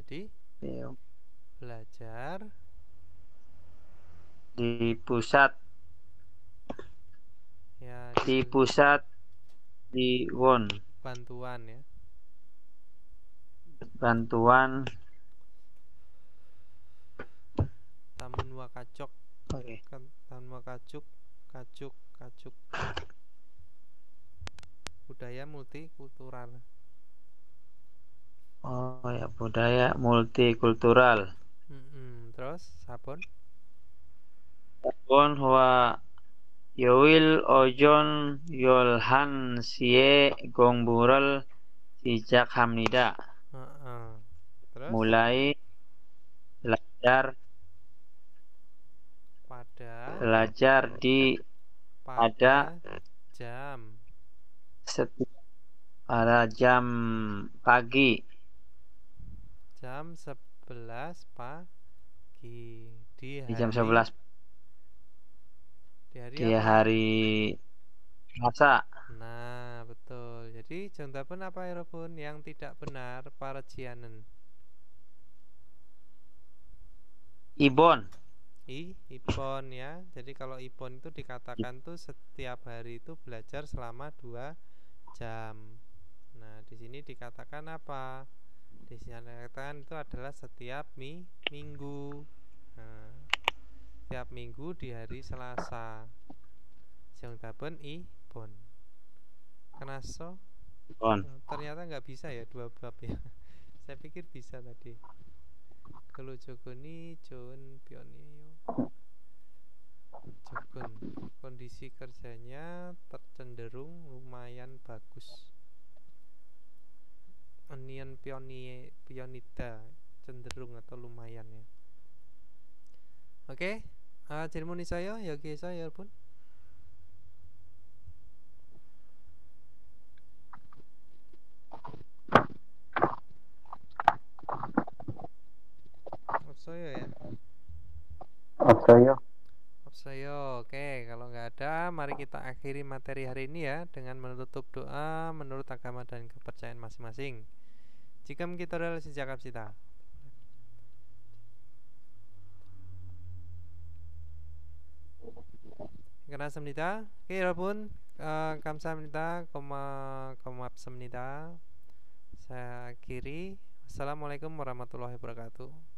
Di belajar di pusat ya, di pusat di Won. Bantuan ya. Bantuan Tamun Wakajok. Oke. Tamun Wakajok, kajuk. Budaya multikultural. Oh ya, budaya multikultural. Terus Sabon Hua Yowil Ojon Yolhan Sie Gongbural Sijak Hamnida. Terus Mulai belajar di pada jam pada jam pagi. Jam 11 pagi di jam 11 di hari Selasa. Nah, betul. Jadi jawaban apa ya pun yang tidak benar para jianen? Ibon ya. Jadi kalau Ibon itu dikatakan tuh setiap hari itu belajar selama 2 jam. Nah, di sini dikatakan apa? Di sini dikatakan itu adalah setiap minggu. Nah, setiap minggu di hari Selasa. Jawaban Ibon. Kenaso? Ternyata nggak bisa ya 2 bab ya. Saya pikir bisa tadi. Kalau Jogoni Jon Pionio Jogon, kondisi kerjanya tercenderung lumayan bagus. Onion Pionida cenderung atau lumayan ya. Oke, 질문 있어요? 여기에서 여러분? Opsoyo ya? Opsoyo. Oke, kalau nggak ada, mari kita akhiri materi hari ini ya dengan menutup doa menurut agama dan kepercayaan masing-masing. Jika kita relasi jakap sita. 감사합니다. 오케이, 여러분, 감사합니다. 고맙습니다. Saya akhiri. Assalamualaikum warahmatullahi wabarakatuh.